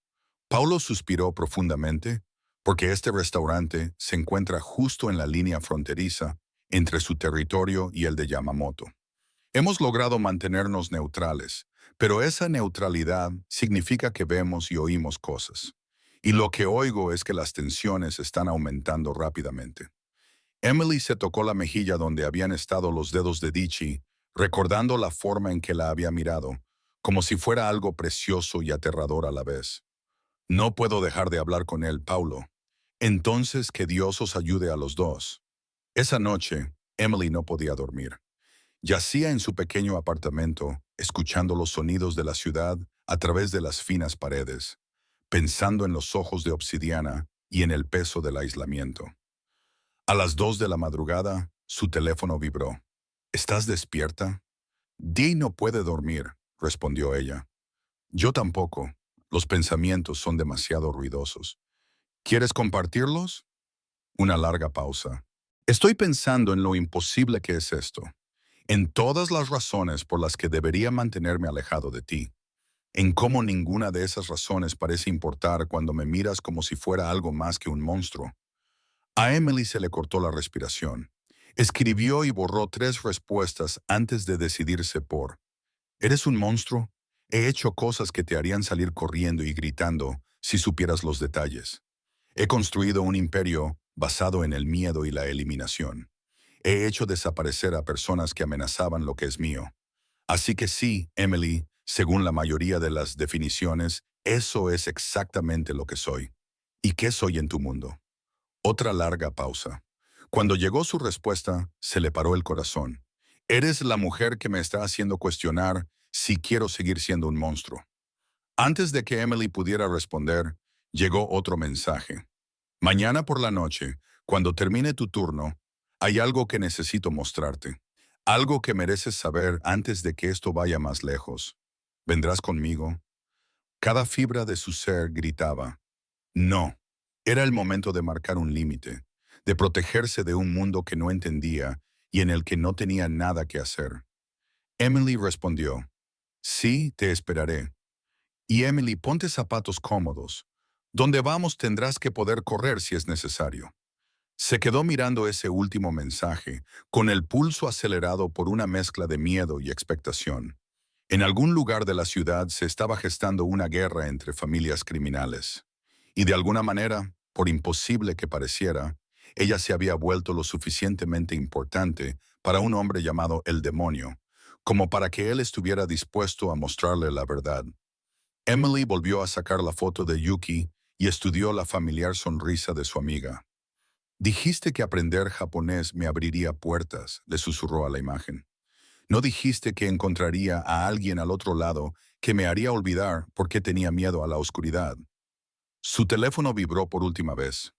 Paulo suspiró profundamente porque este restaurante se encuentra justo en la línea fronteriza entre su territorio y el de Yamamoto. Hemos logrado mantenernos neutrales, pero esa neutralidad significa que vemos y oímos cosas. Y lo que oigo es que las tensiones están aumentando rápidamente. Emily se tocó la mejilla donde habían estado los dedos de Dichi, recordando la forma en que la había mirado, como si fuera algo precioso y aterrador a la vez. No puedo dejar de hablar con él, Paulo. Entonces que Dios os ayude a los dos. Esa noche, Emily no podía dormir. Yacía en su pequeño apartamento, escuchando los sonidos de la ciudad a través de las finas paredes, pensando en los ojos de obsidiana y en el peso del aislamiento. A las 2 de la madrugada, su teléfono vibró. ¿Estás despierta? Dee no puede dormir, respondió ella. Yo tampoco. Los pensamientos son demasiado ruidosos. ¿Quieres compartirlos? Una larga pausa. Estoy pensando en lo imposible que es esto, en todas las razones por las que debería mantenerme alejado de ti, en cómo ninguna de esas razones parece importar cuando me miras como si fuera algo más que un monstruo. A Emily se le cortó la respiración. Escribió y borró 3 respuestas antes de decidirse por: ¿eres un monstruo? He hecho cosas que te harían salir corriendo y gritando si supieras los detalles. He construido un imperio basado en el miedo y la eliminación. He hecho desaparecer a personas que amenazaban lo que es mío. Así que sí, Emily, Según la mayoría de las definiciones, eso es exactamente lo que soy. ¿Y qué soy en tu mundo? Otra larga pausa. Cuando llegó su respuesta, se le paró el corazón. Eres la mujer que me está haciendo cuestionar si quiero seguir siendo un monstruo. Antes de que Emily pudiera responder, llegó otro mensaje. Mañana por la noche, cuando termine tu turno, hay algo que necesito mostrarte. Algo que mereces saber antes de que esto vaya más lejos. ¿Vendrás conmigo? Cada fibra de su ser gritaba. No. Era el momento de marcar un límite, de protegerse de un mundo que no entendía y en el que no tenía nada que hacer. Emily respondió, sí, te esperaré. Y Emily, ponte zapatos cómodos. Donde vamos tendrás que poder correr si es necesario. Se quedó mirando ese último mensaje, con el pulso acelerado por una mezcla de miedo y expectación. En algún lugar de la ciudad se estaba gestando una guerra entre familias criminales. Y de alguna manera, por imposible que pareciera, ella se había vuelto lo suficientemente importante para un hombre llamado el demonio, como para que él estuviera dispuesto a mostrarle la verdad. Emily volvió a sacar la foto de Yuki y estudió la familiar sonrisa de su amiga. Dijiste que aprender japonés me abriría puertas, le susurró a la imagen. No dijiste que encontraría a alguien al otro lado que me haría olvidar por qué tenía miedo a la oscuridad. Su teléfono vibró por última vez.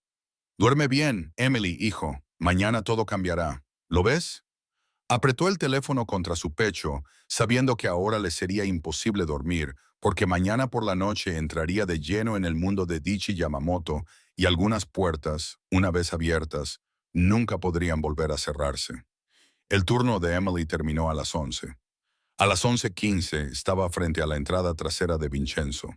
Duerme bien, Emily, hijo. Mañana todo cambiará. ¿Lo ves? Apretó el teléfono contra su pecho, sabiendo que ahora le sería imposible dormir, porque mañana por la noche entraría de lleno en el mundo de Dichi Yamamoto y algunas puertas, una vez abiertas, nunca podrían volver a cerrarse. El turno de Emily terminó a las 11. A las 11:15 estaba frente a la entrada trasera de Vincenzo.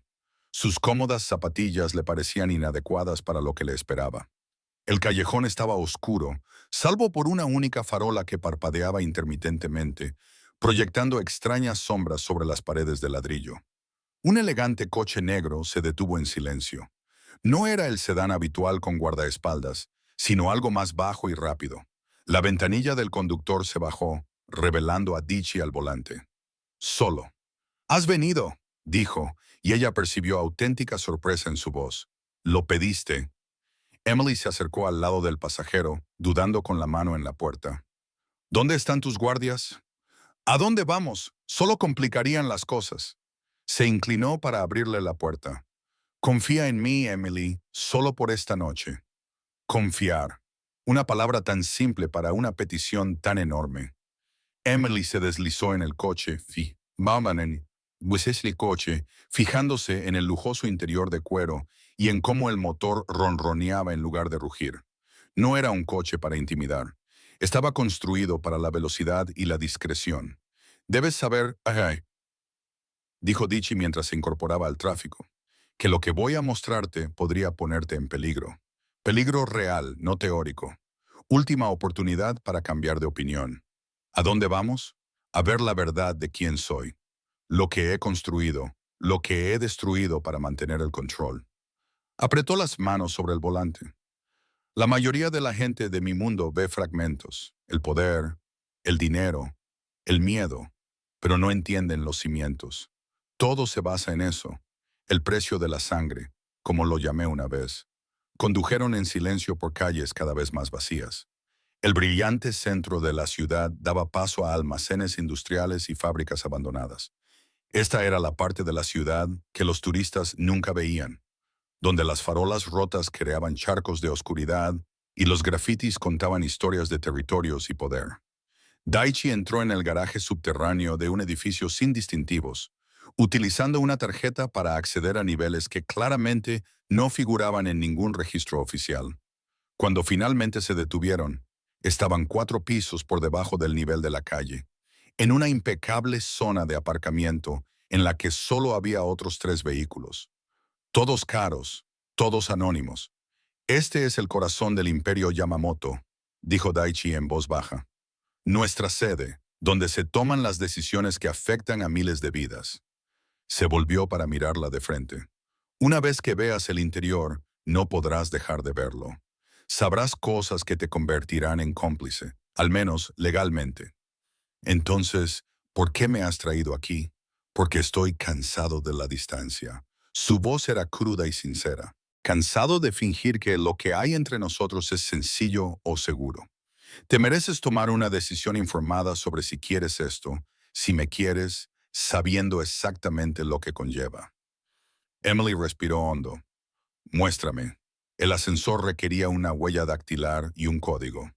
Sus cómodas zapatillas le parecían inadecuadas para lo que le esperaba. El callejón estaba oscuro, salvo por una única farola que parpadeaba intermitentemente, proyectando extrañas sombras sobre las paredes de ladrillo. Un elegante coche negro se detuvo en silencio. No era el sedán habitual con guardaespaldas, sino algo más bajo y rápido. La ventanilla del conductor se bajó, revelando a Dichi al volante. Solo. «Has venido», dijo, y ella percibió auténtica sorpresa en su voz. «Lo pediste». Emily se acercó al lado del pasajero, dudando con la mano en la puerta. «¿Dónde están tus guardias?» «¿A dónde vamos? Solo complicarían las cosas». Se inclinó para abrirle la puerta. «Confía en mí, Emily, solo por esta noche». Confiar. Una palabra tan simple para una petición tan enorme. Emily se deslizó en el coche, fijándose en el lujoso interior de cuero y en cómo el motor ronroneaba en lugar de rugir. No era un coche para intimidar. Estaba construido para la velocidad y la discreción. Debes saber, dijo Dichi mientras se incorporaba al tráfico, que lo que voy a mostrarte podría ponerte en peligro. Peligro real, no teórico. Última oportunidad para cambiar de opinión. ¿A dónde vamos? A ver la verdad de quién soy. Lo que he construido, lo que he destruido para mantener el control. Apretó las manos sobre el volante. La mayoría de la gente de mi mundo ve fragmentos, el poder, el dinero, el miedo, pero no entienden los cimientos. Todo se basa en eso, el precio de la sangre, como lo llamé una vez. Condujeron en silencio por calles cada vez más vacías. El brillante centro de la ciudad daba paso a almacenes industriales y fábricas abandonadas. Esta era la parte de la ciudad que los turistas nunca veían, donde las farolas rotas creaban charcos de oscuridad y los grafitis contaban historias de territorios y poder. Daichi entró en el garaje subterráneo de un edificio sin distintivos, utilizando una tarjeta para acceder a niveles que claramente no figuraban en ningún registro oficial. Cuando finalmente se detuvieron, estaban 4 pisos por debajo del nivel de la calle, en una impecable zona de aparcamiento en la que solo había otros 3 vehículos. Todos caros, todos anónimos. Este es el corazón del Imperio Yamamoto, dijo Daichi en voz baja. Nuestra sede, donde se toman las decisiones que afectan a miles de vidas. Se volvió para mirarla de frente. Una vez que veas el interior, no podrás dejar de verlo. Sabrás cosas que te convertirán en cómplice, al menos legalmente. Entonces, ¿por qué me has traído aquí? porque estoy cansado de la distancia. Su voz era cruda y sincera. Cansado de fingir que lo que hay entre nosotros es sencillo o seguro. Te mereces tomar una decisión informada sobre si quieres esto, si me quieres, sabiendo exactamente lo que conlleva. Emily respiró hondo. Muéstrame. El ascensor requería una huella dactilar y un código.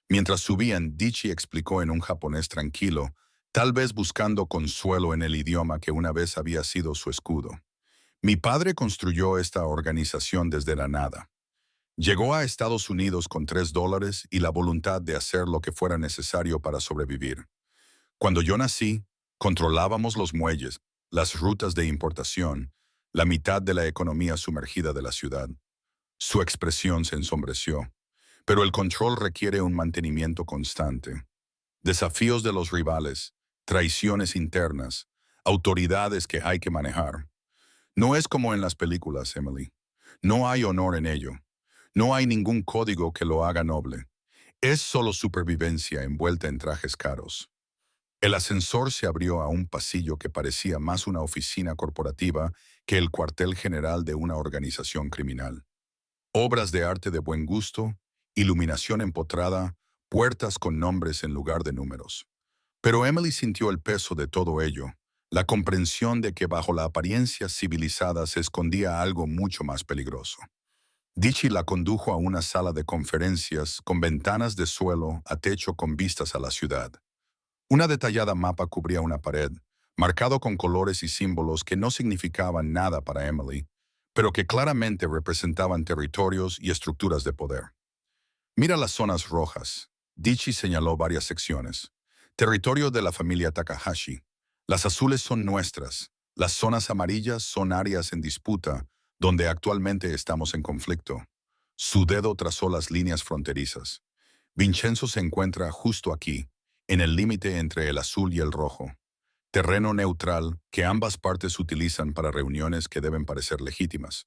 Mientras subían, Dichi explicó en un japonés tranquilo, tal vez buscando consuelo en el idioma que una vez había sido su escudo. Mi padre construyó esta organización desde la nada. Llegó a Estados Unidos con $3 y la voluntad de hacer lo que fuera necesario para sobrevivir. Cuando yo nací, controlábamos los muelles, las rutas de importación, la mitad de la economía sumergida de la ciudad. Su expresión se ensombreció, pero el control requiere un mantenimiento constante. Desafíos de los rivales, traiciones internas, autoridades que hay que manejar. No es como en las películas, Emily. No hay honor en ello. No hay ningún código que lo haga noble. Es solo supervivencia envuelta en trajes caros. El ascensor se abrió a un pasillo que parecía más una oficina corporativa que el cuartel general de una organización criminal. Obras de arte de buen gusto, iluminación empotrada, puertas con nombres en lugar de números. Pero Emily sintió el peso de todo ello, la comprensión de que bajo la apariencia civilizada se escondía algo mucho más peligroso. Dichi la condujo a una sala de conferencias con ventanas de suelo a techo con vistas a la ciudad. Una detallada mapa cubría una pared, marcado con colores y símbolos que no significaban nada para Emily, pero que claramente representaban territorios y estructuras de poder. Mira las zonas rojas. Dichi señaló varias secciones. Territorio de la familia Takahashi. Las azules son nuestras. Las zonas amarillas son áreas en disputa, donde actualmente estamos en conflicto. Su dedo trazó las líneas fronterizas. Vincenzo se encuentra justo aquí, en el límite entre el azul y el rojo. Terreno neutral que ambas partes utilizan para reuniones que deben parecer legítimas.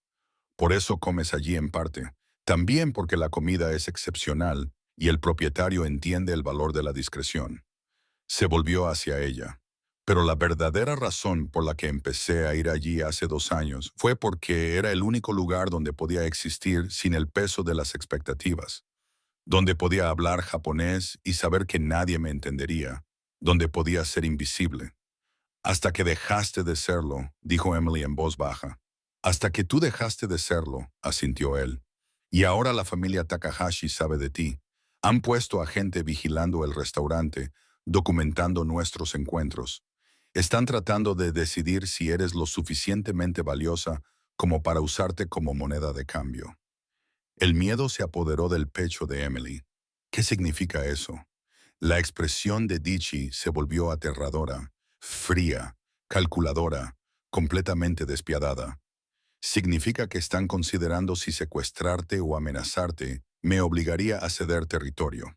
Por eso comes allí en parte. También porque la comida es excepcional y el propietario entiende el valor de la discreción. Se volvió hacia ella. Pero la verdadera razón por la que empecé a ir allí hace 2 años fue porque era el único lugar donde podía existir sin el peso de las expectativas, donde podía hablar japonés y saber que nadie me entendería, donde podía ser invisible. Hasta que dejaste de serlo, dijo Emily en voz baja. Hasta que tú dejaste de serlo, asintió él. Y ahora la familia Takahashi sabe de ti. Han puesto a gente vigilando el restaurante, documentando nuestros encuentros. Están tratando de decidir si eres lo suficientemente valiosa como para usarte como moneda de cambio. El miedo se apoderó del pecho de Emily. ¿Qué significa eso? La expresión de Dichi se volvió aterradora, fría, calculadora, completamente despiadada. Significa que están considerando si secuestrarte o amenazarte me obligaría a ceder territorio.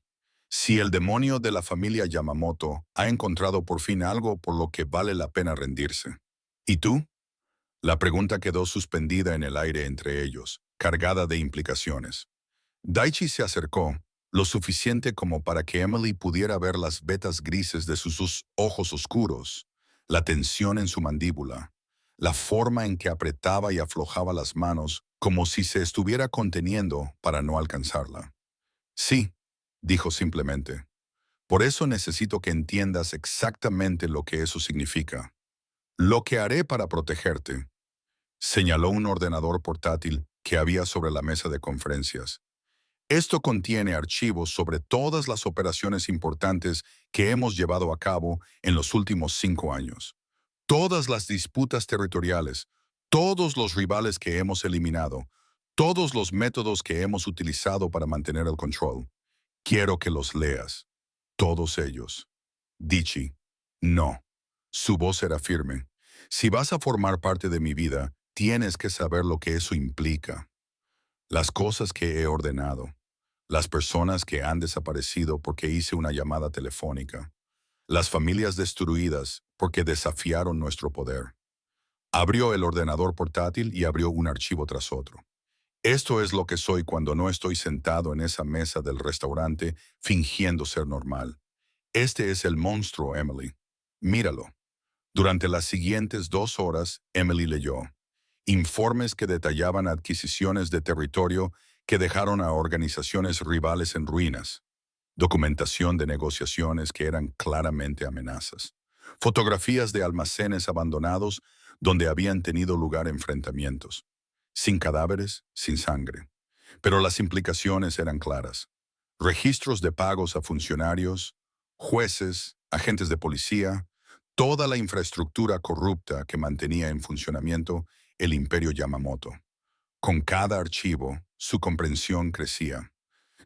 Si el demonio de la familia Yamamoto ha encontrado por fin algo por lo que vale la pena rendirse. ¿Y tú? La pregunta quedó suspendida en el aire entre ellos, cargada de implicaciones. Daichi se acercó, lo suficiente como para que Emily pudiera ver las vetas grises de sus ojos oscuros, la tensión en su mandíbula, la forma en que apretaba y aflojaba las manos como si se estuviera conteniendo para no alcanzarla. Sí, dijo simplemente. Por eso necesito que entiendas exactamente lo que eso significa. Lo que haré para protegerte. Señaló un ordenador portátil que había sobre la mesa de conferencias. Esto contiene archivos sobre todas las operaciones importantes que hemos llevado a cabo en los últimos 5 años. Todas las disputas territoriales, todos los rivales que hemos eliminado, todos los métodos que hemos utilizado para mantener el control. Quiero que los leas. Todos ellos. Dichi. No. Su voz era firme. Si vas a formar parte de mi vida, tienes que saber lo que eso implica. Las cosas que he ordenado. Las personas que han desaparecido porque hice una llamada telefónica. Las familias destruidas porque desafiaron nuestro poder. Abrió el ordenador portátil y abrió un archivo tras otro. Esto es lo que soy cuando no estoy sentado en esa mesa del restaurante fingiendo ser normal. Este es el monstruo, Emily. Míralo. Durante las siguientes 2 horas, Emily leyó informes que detallaban adquisiciones de territorio que dejaron a organizaciones rivales en ruinas, documentación de negociaciones que eran claramente amenazas, fotografías de almacenes abandonados donde habían tenido lugar enfrentamientos, sin cadáveres, sin sangre. Pero las implicaciones eran claras. Registros de pagos a funcionarios, jueces, agentes de policía, toda la infraestructura corrupta que mantenía en funcionamiento el imperio Yamamoto. Con cada archivo, su comprensión crecía.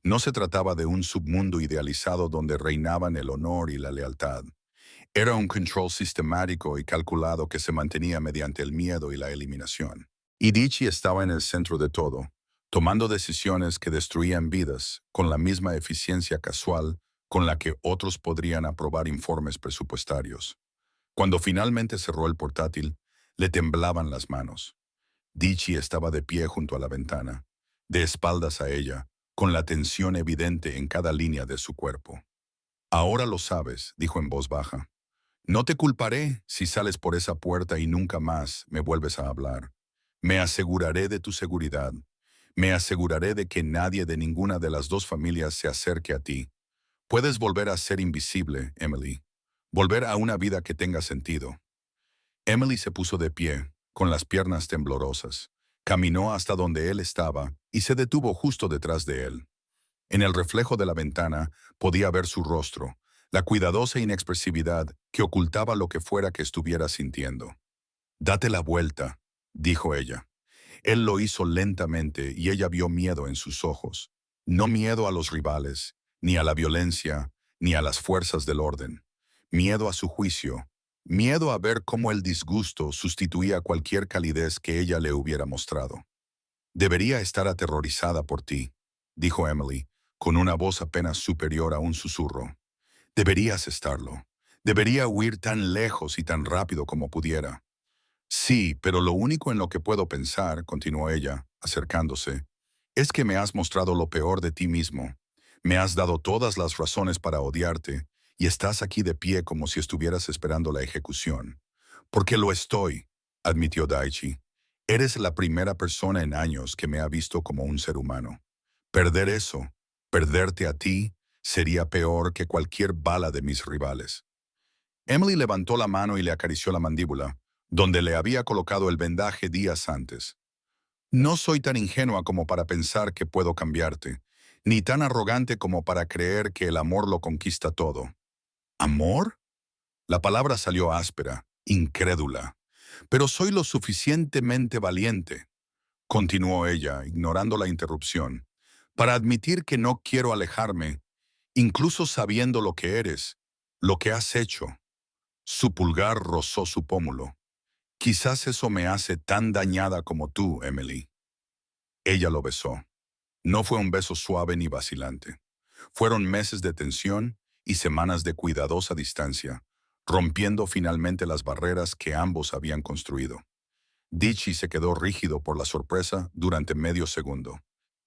No se trataba de un submundo idealizado donde reinaban el honor y la lealtad. Era un control sistemático y calculado que se mantenía mediante el miedo y la eliminación. Y Dichi estaba en el centro de todo, tomando decisiones que destruían vidas con la misma eficiencia casual con la que otros podrían aprobar informes presupuestarios. Cuando finalmente cerró el portátil, le temblaban las manos. Dichi estaba de pie junto a la ventana, de espaldas a ella, con la tensión evidente en cada línea de su cuerpo. Ahora lo sabes, dijo en voz baja. No te culparé si sales por esa puerta y nunca más me vuelves a hablar. Me aseguraré de tu seguridad. Me aseguraré de que nadie de ninguna de las dos familias se acerque a ti. Puedes volver a ser invisible, Emily. Volver a una vida que tenga sentido. Emily se puso de pie, con las piernas temblorosas. Caminó hasta donde él estaba y se detuvo justo detrás de él. En el reflejo de la ventana podía ver su rostro, la cuidadosa inexpresividad que ocultaba lo que fuera que estuviera sintiendo. «Date la vuelta», dijo ella. Él lo hizo lentamente y ella vio miedo en sus ojos. No miedo a los rivales, ni a la violencia, ni a las fuerzas del orden. Miedo a su juicio. Miedo a ver cómo el disgusto sustituía cualquier calidez que ella le hubiera mostrado. «Debería estar aterrorizada por ti», dijo Emily, con una voz apenas superior a un susurro. «Deberías estarlo. Debería huir tan lejos y tan rápido como pudiera». «Sí, pero lo único en lo que puedo pensar», continuó ella, acercándose, «es que me has mostrado lo peor de ti mismo. Me has dado todas las razones para odiarte, y estás aquí de pie como si estuvieras esperando la ejecución». «Porque lo estoy», admitió Daichi. «Eres la primera persona en años que me ha visto como un ser humano. Perder eso, perderte a ti, sería peor que cualquier bala de mis rivales». Emily levantó la mano y le acarició la mandíbula, donde le había colocado el vendaje días antes. «No soy tan ingenua como para pensar que puedo cambiarte, ni tan arrogante como para creer que el amor lo conquista todo». «¿Amor?». La palabra salió áspera, incrédula. «Pero soy lo suficientemente valiente», continuó ella, ignorando la interrupción, «para admitir que no quiero alejarme, incluso sabiendo lo que eres, lo que has hecho». Su pulgar rozó su pómulo. «Quizás eso me hace tan dañada como tú, Emily». Ella lo besó. No fue un beso suave ni vacilante. Fueron meses de tensión y semanas de cuidadosa distancia, rompiendo finalmente las barreras que ambos habían construido. Dichi se quedó rígido por la sorpresa durante medio segundo.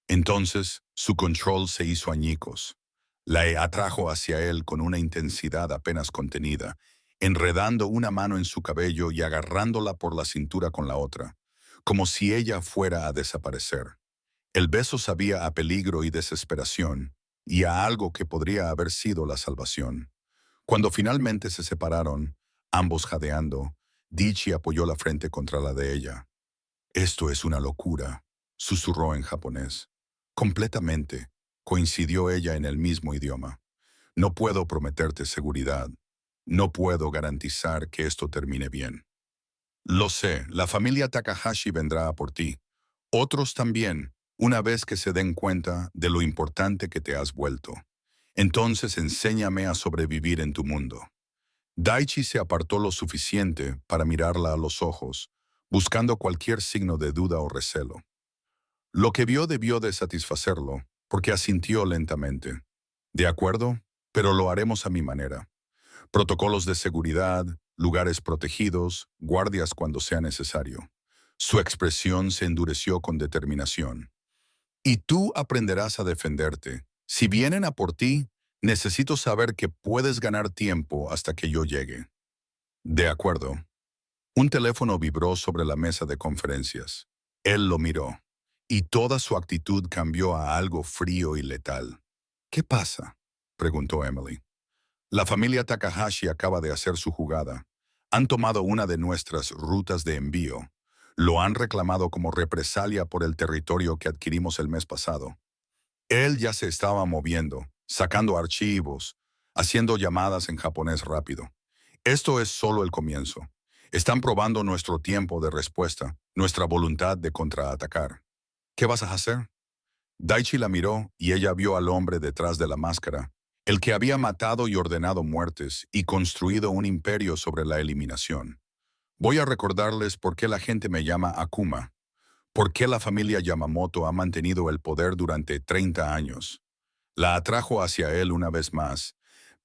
Entonces, su control se hizo añicos. La atrajo hacia él con una intensidad apenas contenida, enredando una mano en su cabello y agarrándola por la cintura con la otra, como si ella fuera a desaparecer. El beso sabía a peligro y desesperación, y a algo que podría haber sido la salvación. Cuando finalmente se separaron, ambos jadeando, Dichi apoyó la frente contra la de ella. «Esto es una locura», susurró en japonés. «Completamente», coincidió ella en el mismo idioma. «No puedo prometerte seguridad. No puedo garantizar que esto termine bien». «Lo sé, la familia Takahashi vendrá a por ti. Otros también, una vez que se den cuenta de lo importante que te has vuelto. Entonces enséñame a sobrevivir en tu mundo». Daichi se apartó lo suficiente para mirarla a los ojos, buscando cualquier signo de duda o recelo. Lo que vio debió de satisfacerlo, porque asintió lentamente. «De acuerdo, pero lo haremos a mi manera. Protocolos de seguridad, lugares protegidos, guardias cuando sea necesario». Su expresión se endureció con determinación. «Y tú aprenderás a defenderte. Si vienen a por ti, necesito saber que puedes ganar tiempo hasta que yo llegue». De acuerdo. Un teléfono vibró sobre la mesa de conferencias. Él lo miró, y toda su actitud cambió a algo frío y letal. ¿Qué pasa?, preguntó Emily. La familia Takahashi acaba de hacer su jugada. Han tomado una de nuestras rutas de envío. Lo han reclamado como represalia por el territorio que adquirimos el mes pasado. Él ya se estaba moviendo, sacando archivos, haciendo llamadas en japonés rápido. Esto es solo el comienzo. Están probando nuestro tiempo de respuesta, nuestra voluntad de contraatacar. ¿Qué vas a hacer? Daichi la miró y ella vio al hombre detrás de la máscara, el que había matado y ordenado muertes y construido un imperio sobre la eliminación. Voy a recordarles por qué la gente me llama Akuma, por qué la familia Yamamoto ha mantenido el poder durante 30 años. La atrajo hacia él una vez más,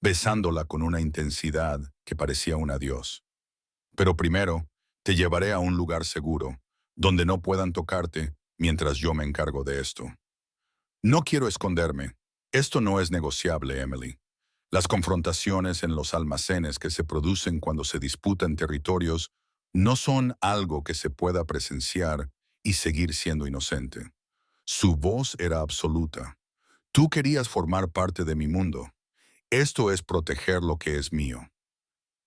besándola con una intensidad que parecía un adiós. Pero primero, te llevaré a un lugar seguro, donde no puedan tocarte mientras yo me encargo de esto. No quiero esconderme. Esto no es negociable, Emily. Las confrontaciones en los almacenes que se producen cuando se disputan territorios no son algo que se pueda presenciar y seguir siendo inocente. Su voz era absoluta. Tú querías formar parte de mi mundo. Esto es proteger lo que es mío.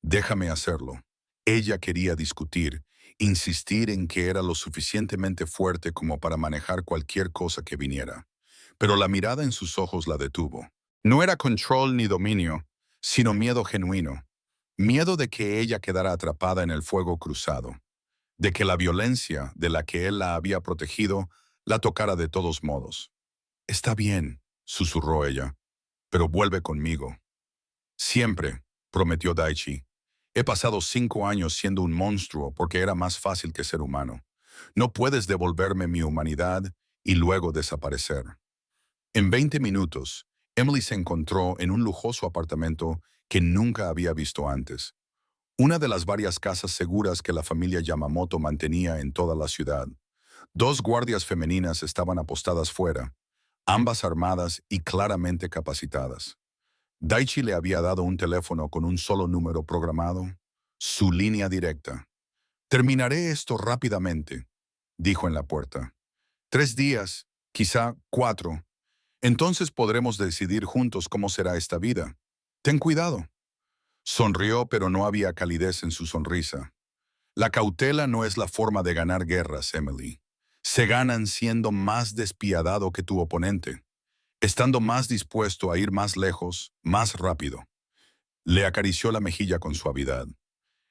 Déjame hacerlo. Ella quería discutir, insistir en que era lo suficientemente fuerte como para manejar cualquier cosa que viniera. Pero la mirada en sus ojos la detuvo. No era control ni dominio, sino miedo genuino. Miedo de que ella quedara atrapada en el fuego cruzado, de que la violencia de la que él la había protegido la tocara de todos modos. Está bien, susurró ella, pero vuelve conmigo. Siempre, prometió Daichi. He pasado 5 años siendo un monstruo porque era más fácil que ser humano. No puedes devolverme mi humanidad y luego desaparecer. En 20 minutos, Emily se encontró en un lujoso apartamento que nunca había visto antes. Una de las varias casas seguras que la familia Yamamoto mantenía en toda la ciudad. 2 guardias femeninas estaban apostadas fuera, ambas armadas y claramente capacitadas. Daichi le había dado un teléfono con un solo número programado, su línea directa. Terminaré esto rápidamente, dijo en la puerta. 3 días, quizá 4. Entonces podremos decidir juntos cómo será esta vida. Ten cuidado. Sonrió, pero no había calidez en su sonrisa. La cautela no es la forma de ganar guerras, Emily. Se ganan siendo más despiadado que tu oponente, estando más dispuesto a ir más lejos, más rápido. Le acarició la mejilla con suavidad.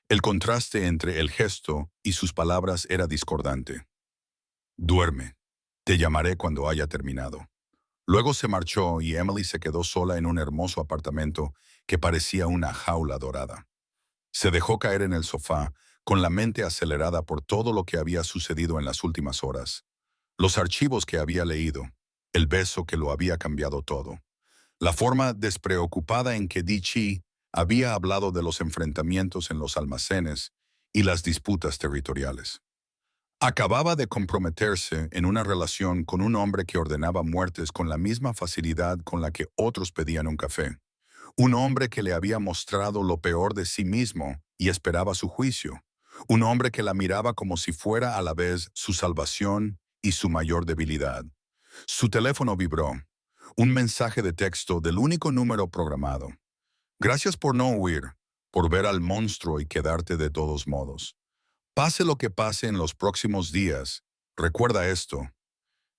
El contraste entre el gesto y sus palabras era discordante. Duerme. Te llamaré cuando haya terminado. Luego se marchó y Emily se quedó sola en un hermoso apartamento que parecía una jaula dorada. Se dejó caer en el sofá, con la mente acelerada por todo lo que había sucedido en las últimas horas. Los archivos que había leído, el beso que lo había cambiado todo, la forma despreocupada en que Daichi había hablado de los enfrentamientos en los almacenes y las disputas territoriales. Acababa de comprometerse en una relación con un hombre que ordenaba muertes con la misma facilidad con la que otros pedían un café. Un hombre que le había mostrado lo peor de sí mismo y esperaba su juicio. Un hombre que la miraba como si fuera a la vez su salvación y su mayor debilidad. Su teléfono vibró. Un mensaje de texto del único número programado. Gracias por no huir, por ver al monstruo y quedarte de todos modos. Pase lo que pase en los próximos días, recuerda esto.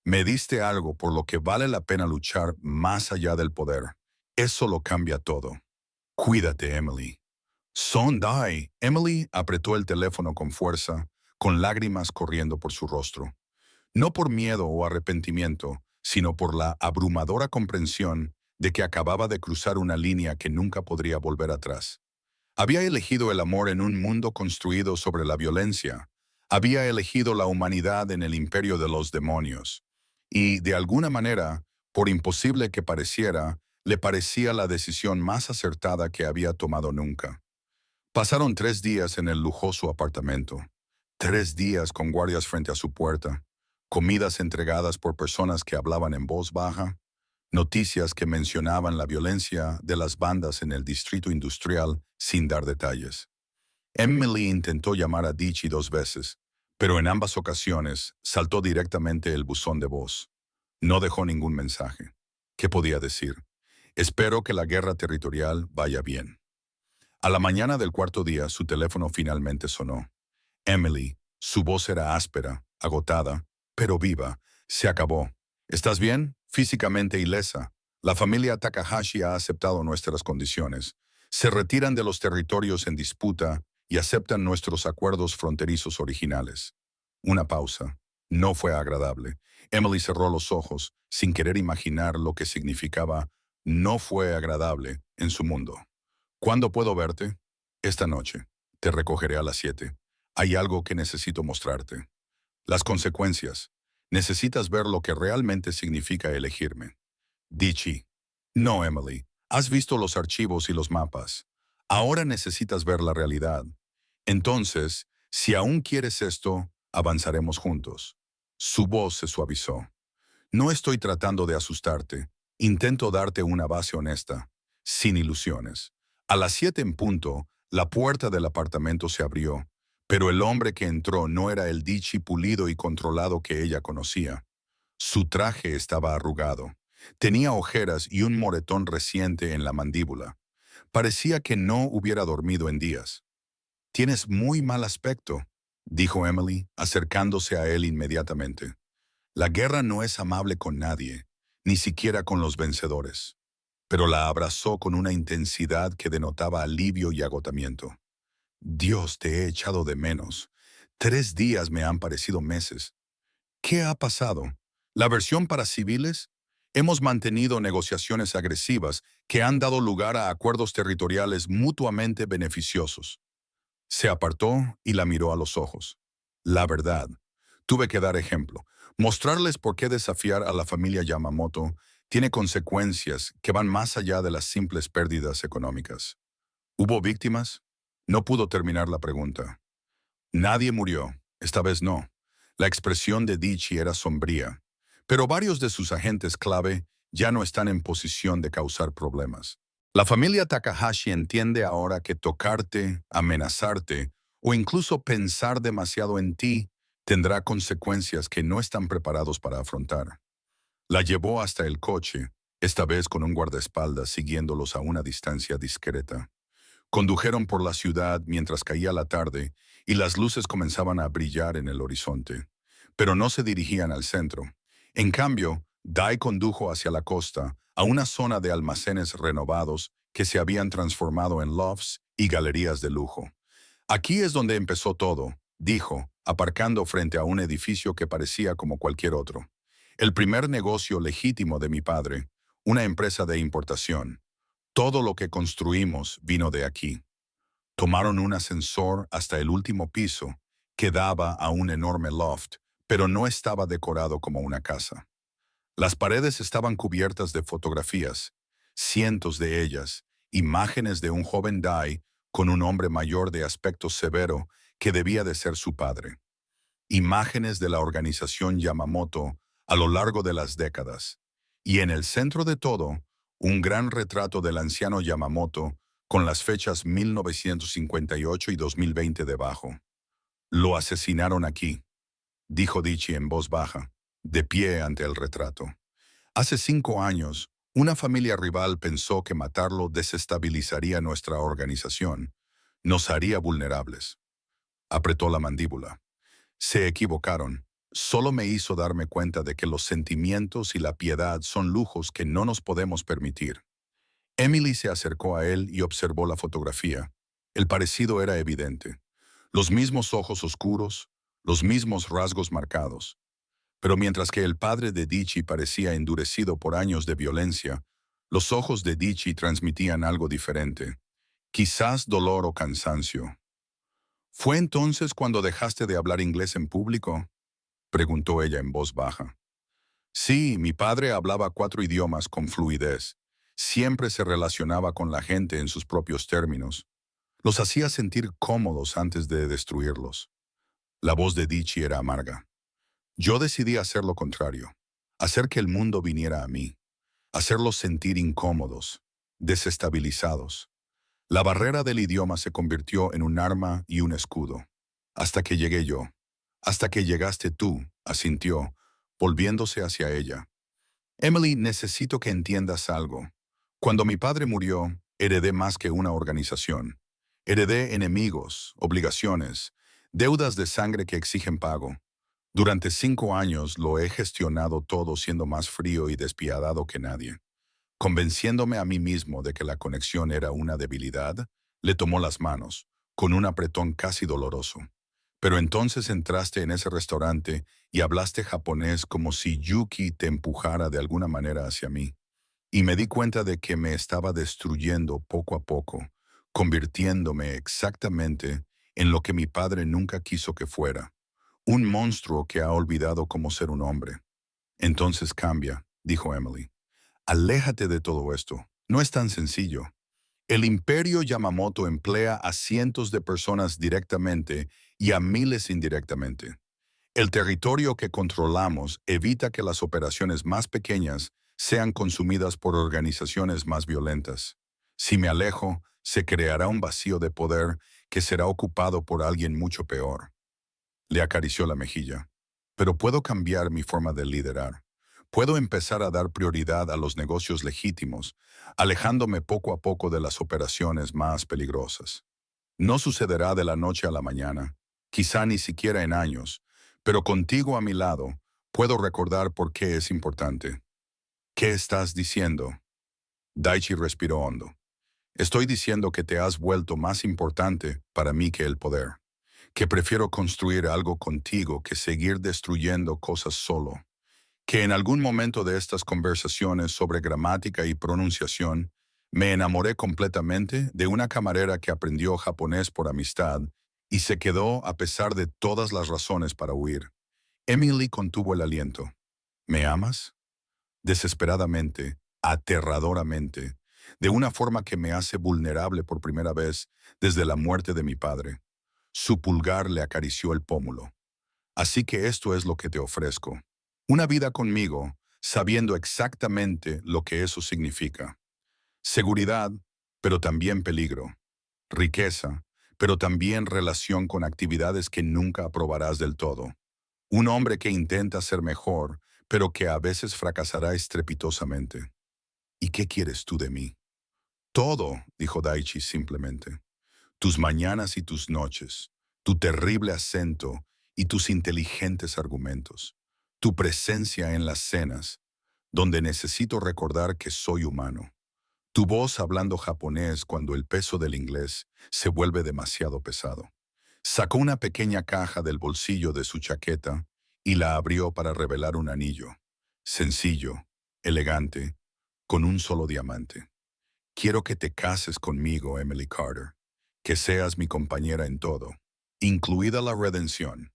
Me diste algo por lo que vale la pena luchar más allá del poder. Eso lo cambia todo. Cuídate, Emily. Sondai. Emily apretó el teléfono con fuerza, con lágrimas corriendo por su rostro. No por miedo o arrepentimiento, sino por la abrumadora comprensión de que acababa de cruzar una línea que nunca podría volver atrás. Había elegido el amor en un mundo construido sobre la violencia. Había elegido la humanidad en el imperio de los demonios. Y, de alguna manera, por imposible que pareciera, le parecía la decisión más acertada que había tomado nunca. Pasaron 3 días en el lujoso apartamento. 3 días con guardias frente a su puerta. Comidas entregadas por personas que hablaban en voz baja. Noticias que mencionaban la violencia de las bandas en el distrito industrial sin dar detalles. Emily intentó llamar a Dichi 2 veces, pero en ambas ocasiones saltó directamente el buzón de voz. No dejó ningún mensaje. ¿Qué podía decir? Espero que la guerra territorial vaya bien. A la mañana del cuarto día, su teléfono finalmente sonó. Emily, su voz era áspera, agotada, pero viva. Se acabó. ¿Estás bien? Físicamente ilesa. La familia Takahashi ha aceptado nuestras condiciones. Se retiran de los territorios en disputa y aceptan nuestros acuerdos fronterizos originales. Una pausa. No fue agradable. Emily cerró los ojos, sin querer imaginar lo que significaba no fue agradable en su mundo. ¿Cuándo puedo verte? Esta noche. Te recogeré a las 7. Hay algo que necesito mostrarte. Las consecuencias. Necesitas ver lo que realmente significa elegirme. Dichi. No, Emily. Has visto los archivos y los mapas. Ahora necesitas ver la realidad. Entonces, si aún quieres esto, avanzaremos juntos. Su voz se suavizó. No estoy tratando de asustarte. Intento darte una base honesta, sin ilusiones. A las 7 en punto, la puerta del apartamento se abrió, pero el hombre que entró no era el Dichi pulido y controlado que ella conocía. Su traje estaba arrugado. Tenía ojeras y un moretón reciente en la mandíbula. Parecía que no hubiera dormido en días. Tienes muy mal aspecto, dijo Emily, acercándose a él inmediatamente. La guerra no es amable con nadie, ni siquiera con los vencedores. Pero la abrazó con una intensidad que denotaba alivio y agotamiento. Dios, te he echado de menos. 3 días me han parecido meses. ¿Qué ha pasado? ¿La versión para civiles? Hemos mantenido negociaciones agresivas que han dado lugar a acuerdos territoriales mutuamente beneficiosos. Se apartó y la miró a los ojos. La verdad, tuve que dar ejemplo, mostrarles por qué desafiar a la familia Yamamoto tiene consecuencias que van más allá de las simples pérdidas económicas. ¿Hubo víctimas? No pudo terminar la pregunta. Nadie murió, esta vez no. La expresión de Dichi era sombría, pero varios de sus agentes clave ya no están en posición de causar problemas. La familia Takahashi entiende ahora que tocarte, amenazarte o incluso pensar demasiado en ti tendrá consecuencias que no están preparados para afrontar. La llevó hasta el coche, esta vez con un guardaespaldas siguiéndolos a una distancia discreta. Condujeron por la ciudad mientras caía la tarde y las luces comenzaban a brillar en el horizonte, pero no se dirigían al centro. En cambio, Dai condujo hacia la costa, a una zona de almacenes renovados que se habían transformado en lofts y galerías de lujo. Aquí es donde empezó todo, dijo, aparcando frente a un edificio que parecía como cualquier otro. El primer negocio legítimo de mi padre, una empresa de importación. Todo lo que construimos vino de aquí. Tomaron un ascensor hasta el último piso, que daba a un enorme loft, pero no estaba decorado como una casa. Las paredes estaban cubiertas de fotografías, cientos de ellas, imágenes de un joven Dai con un hombre mayor de aspecto severo que debía de ser su padre. Imágenes de la organización Yamamoto a lo largo de las décadas. Y en el centro de todo, un gran retrato del anciano Yamamoto con las fechas 1958 y 2020 debajo. Lo asesinaron aquí, dijo Dichi en voz baja, de pie ante el retrato. Hace 5 años, una familia rival pensó que matarlo desestabilizaría nuestra organización, nos haría vulnerables. Apretó la mandíbula. Se equivocaron. Solo me hizo darme cuenta de que los sentimientos y la piedad son lujos que no nos podemos permitir. Emily se acercó a él y observó la fotografía. El parecido era evidente. Los mismos ojos oscuros, los mismos rasgos marcados. Pero mientras que el padre de Dichi parecía endurecido por años de violencia, los ojos de Dichi transmitían algo diferente. Quizás dolor o cansancio. ¿Fue entonces cuando dejaste de hablar inglés en público?, preguntó ella en voz baja. Sí, mi padre hablaba 4 idiomas con fluidez. Siempre se relacionaba con la gente en sus propios términos. Los hacía sentir cómodos antes de destruirlos. La voz de Dichi era amarga. Yo decidí hacer lo contrario, hacer que el mundo viniera a mí, hacerlos sentir incómodos, desestabilizados. La barrera del idioma se convirtió en un arma y un escudo. Hasta que llegué yo. Hasta que llegaste tú, asintió, volviéndose hacia ella. Emily, necesito que entiendas algo. Cuando mi padre murió, heredé más que una organización. Heredé enemigos, obligaciones, deudas de sangre que exigen pago. Durante 5 años lo he gestionado todo siendo más frío y despiadado que nadie. Convenciéndome a mí mismo de que la conexión era una debilidad, le tomó las manos, con un apretón casi doloroso. Pero entonces entraste en ese restaurante y hablaste japonés como si Yuki te empujara de alguna manera hacia mí. Y me di cuenta de que me estaba destruyendo poco a poco, convirtiéndome exactamente en lo que mi padre nunca quiso que fuera, un monstruo que ha olvidado cómo ser un hombre. Entonces cambia, dijo Emily. Aléjate de todo esto. No es tan sencillo. El imperio Yamamoto emplea a cientos de personas directamente y a miles indirectamente. El territorio que controlamos evita que las operaciones más pequeñas sean consumidas por organizaciones más violentas. Si me alejo, se creará un vacío de poder que será ocupado por alguien mucho peor. Le acarició la mejilla. Pero puedo cambiar mi forma de liderar. Puedo empezar a dar prioridad a los negocios legítimos, alejándome poco a poco de las operaciones más peligrosas. No sucederá de la noche a la mañana, quizá ni siquiera en años, pero contigo a mi lado, puedo recordar por qué es importante. ¿Qué estás diciendo? Daichi respiró hondo. Estoy diciendo que te has vuelto más importante para mí que el poder, que prefiero construir algo contigo que seguir destruyendo cosas solo, que en algún momento de estas conversaciones sobre gramática y pronunciación, me enamoré completamente de una camarera que aprendió japonés por amistad y se quedó a pesar de todas las razones para huir. Emily contuvo el aliento. ¿Me amas? Desesperadamente, aterradoramente, de una forma que me hace vulnerable por primera vez desde la muerte de mi padre. Su pulgar le acarició el pómulo. Así que esto es lo que te ofrezco. Una vida conmigo, sabiendo exactamente lo que eso significa. Seguridad, pero también peligro. Riqueza, pero también relación con actividades que nunca aprobarás del todo. Un hombre que intenta ser mejor, pero que a veces fracasará estrepitosamente. ¿Y qué quieres tú de mí? Todo, dijo Daichi simplemente. Tus mañanas y tus noches, tu terrible acento y tus inteligentes argumentos, tu presencia en las cenas, donde necesito recordar que soy humano, tu voz hablando japonés cuando el peso del inglés se vuelve demasiado pesado. Sacó una pequeña caja del bolsillo de su chaqueta y la abrió para revelar un anillo, sencillo, elegante, con un solo diamante. Quiero que te cases conmigo, Emily Carter, que seas mi compañera en todo, incluida la redención.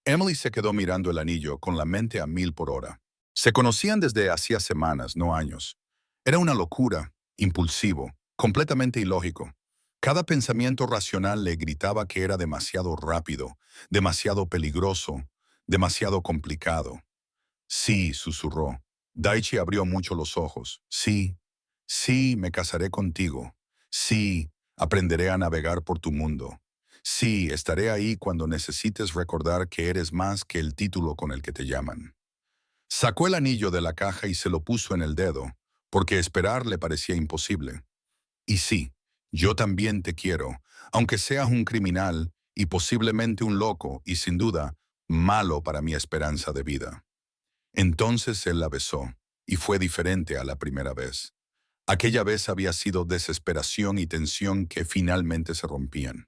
Emily se quedó mirando el anillo con la mente a 1000 por hora. Se conocían desde hacía semanas, no años. Era una locura, impulsivo, completamente ilógico. Cada pensamiento racional le gritaba que era demasiado rápido, demasiado peligroso, demasiado complicado. Sí, susurró. Daichi abrió mucho los ojos. Sí, sí, me casaré contigo. Sí, aprenderé a navegar por tu mundo. Sí, estaré ahí cuando necesites recordar que eres más que el título con el que te llaman. Sacó el anillo de la caja y se lo puso en el dedo, porque esperar le parecía imposible. Y sí, yo también te quiero, aunque seas un criminal y posiblemente un loco y sin duda malo para mi esperanza de vida. Entonces él la besó, y fue diferente a la primera vez. Aquella vez había sido desesperación y tensión que finalmente se rompían.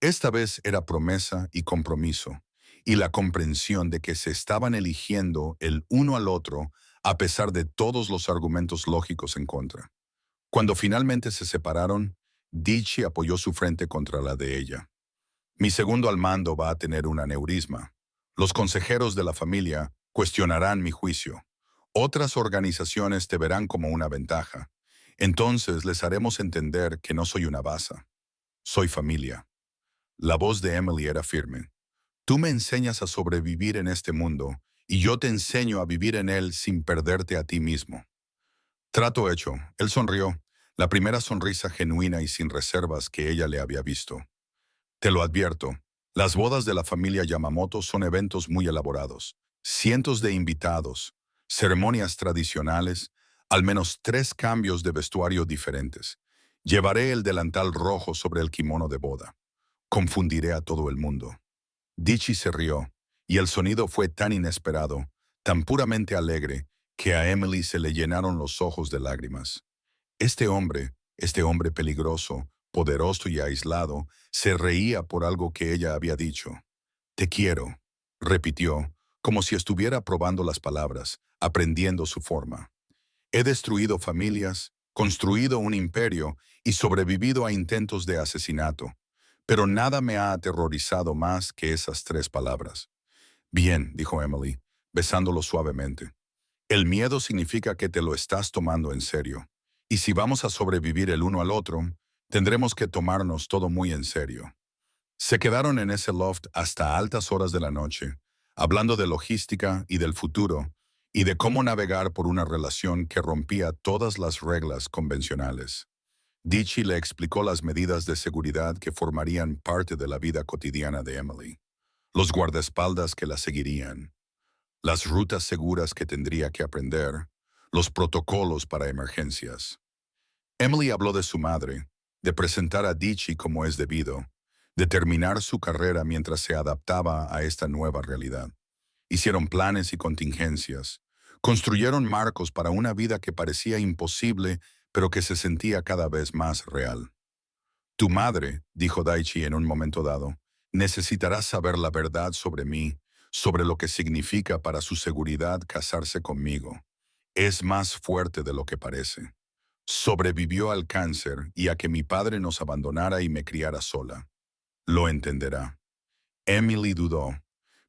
Esta vez era promesa y compromiso, y la comprensión de que se estaban eligiendo el uno al otro a pesar de todos los argumentos lógicos en contra. Cuando finalmente se separaron, Dichi apoyó su frente contra la de ella. Mi segundo al mando va a tener un aneurisma. Los consejeros de la familia cuestionarán mi juicio. Otras organizaciones te verán como una ventaja. Entonces les haremos entender que no soy una baza. Soy familia. La voz de Emily era firme. Tú me enseñas a sobrevivir en este mundo y yo te enseño a vivir en él sin perderte a ti mismo. Trato hecho. Él sonrió. La primera sonrisa genuina y sin reservas que ella le había visto. Te lo advierto, las bodas de la familia Yamamoto son eventos muy elaborados. Cientos de invitados, ceremonias tradicionales, al menos 3 cambios de vestuario diferentes. Llevaré el delantal rojo sobre el kimono de boda. Confundiré a todo el mundo. Dichi se rió, y el sonido fue tan inesperado, tan puramente alegre, que a Emily se le llenaron los ojos de lágrimas. Este hombre peligroso, poderoso y aislado, se reía por algo que ella había dicho. Te quiero, repitió, como si estuviera probando las palabras, aprendiendo su forma. He destruido familias, construido un imperio y sobrevivido a intentos de asesinato, pero nada me ha aterrorizado más que esas 3 palabras. Bien, dijo Emily, besándolo suavemente. El miedo significa que te lo estás tomando en serio. Y si vamos a sobrevivir el uno al otro, tendremos que tomarnos todo muy en serio. Se quedaron en ese loft hasta altas horas de la noche, hablando de logística y del futuro, y de cómo navegar por una relación que rompía todas las reglas convencionales. Dichi le explicó las medidas de seguridad que formarían parte de la vida cotidiana de Emily, los guardaespaldas que la seguirían, las rutas seguras que tendría que aprender, los protocolos para emergencias. Emily habló de su madre, de presentar a Dichi como es debido, de terminar su carrera mientras se adaptaba a esta nueva realidad. Hicieron planes y contingencias, construyeron marcos para una vida que parecía imposible, pero que se sentía cada vez más real. Tu madre, dijo Daichi en un momento dado, necesitará saber la verdad sobre mí, sobre lo que significa para su seguridad casarse conmigo. Es más fuerte de lo que parece. Sobrevivió al cáncer y a que mi padre nos abandonara y me criara sola. Lo entenderá. Emily dudó,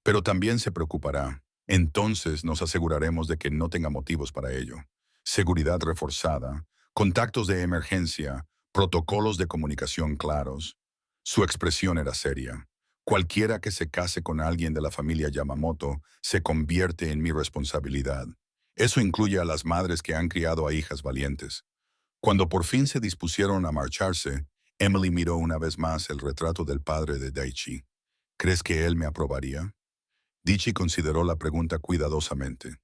pero también se preocupará. Entonces nos aseguraremos de que no tenga motivos para ello. Seguridad reforzada, contactos de emergencia, protocolos de comunicación claros. Su expresión era seria. Cualquiera que se case con alguien de la familia Yamamoto se convierte en mi responsabilidad. Eso incluye a las madres que han criado a hijas valientes. Cuando por fin se dispusieron a marcharse, Emily miró una vez más el retrato del padre de Daichi. ¿Crees que él me aprobaría? Dichi consideró la pregunta cuidadosamente.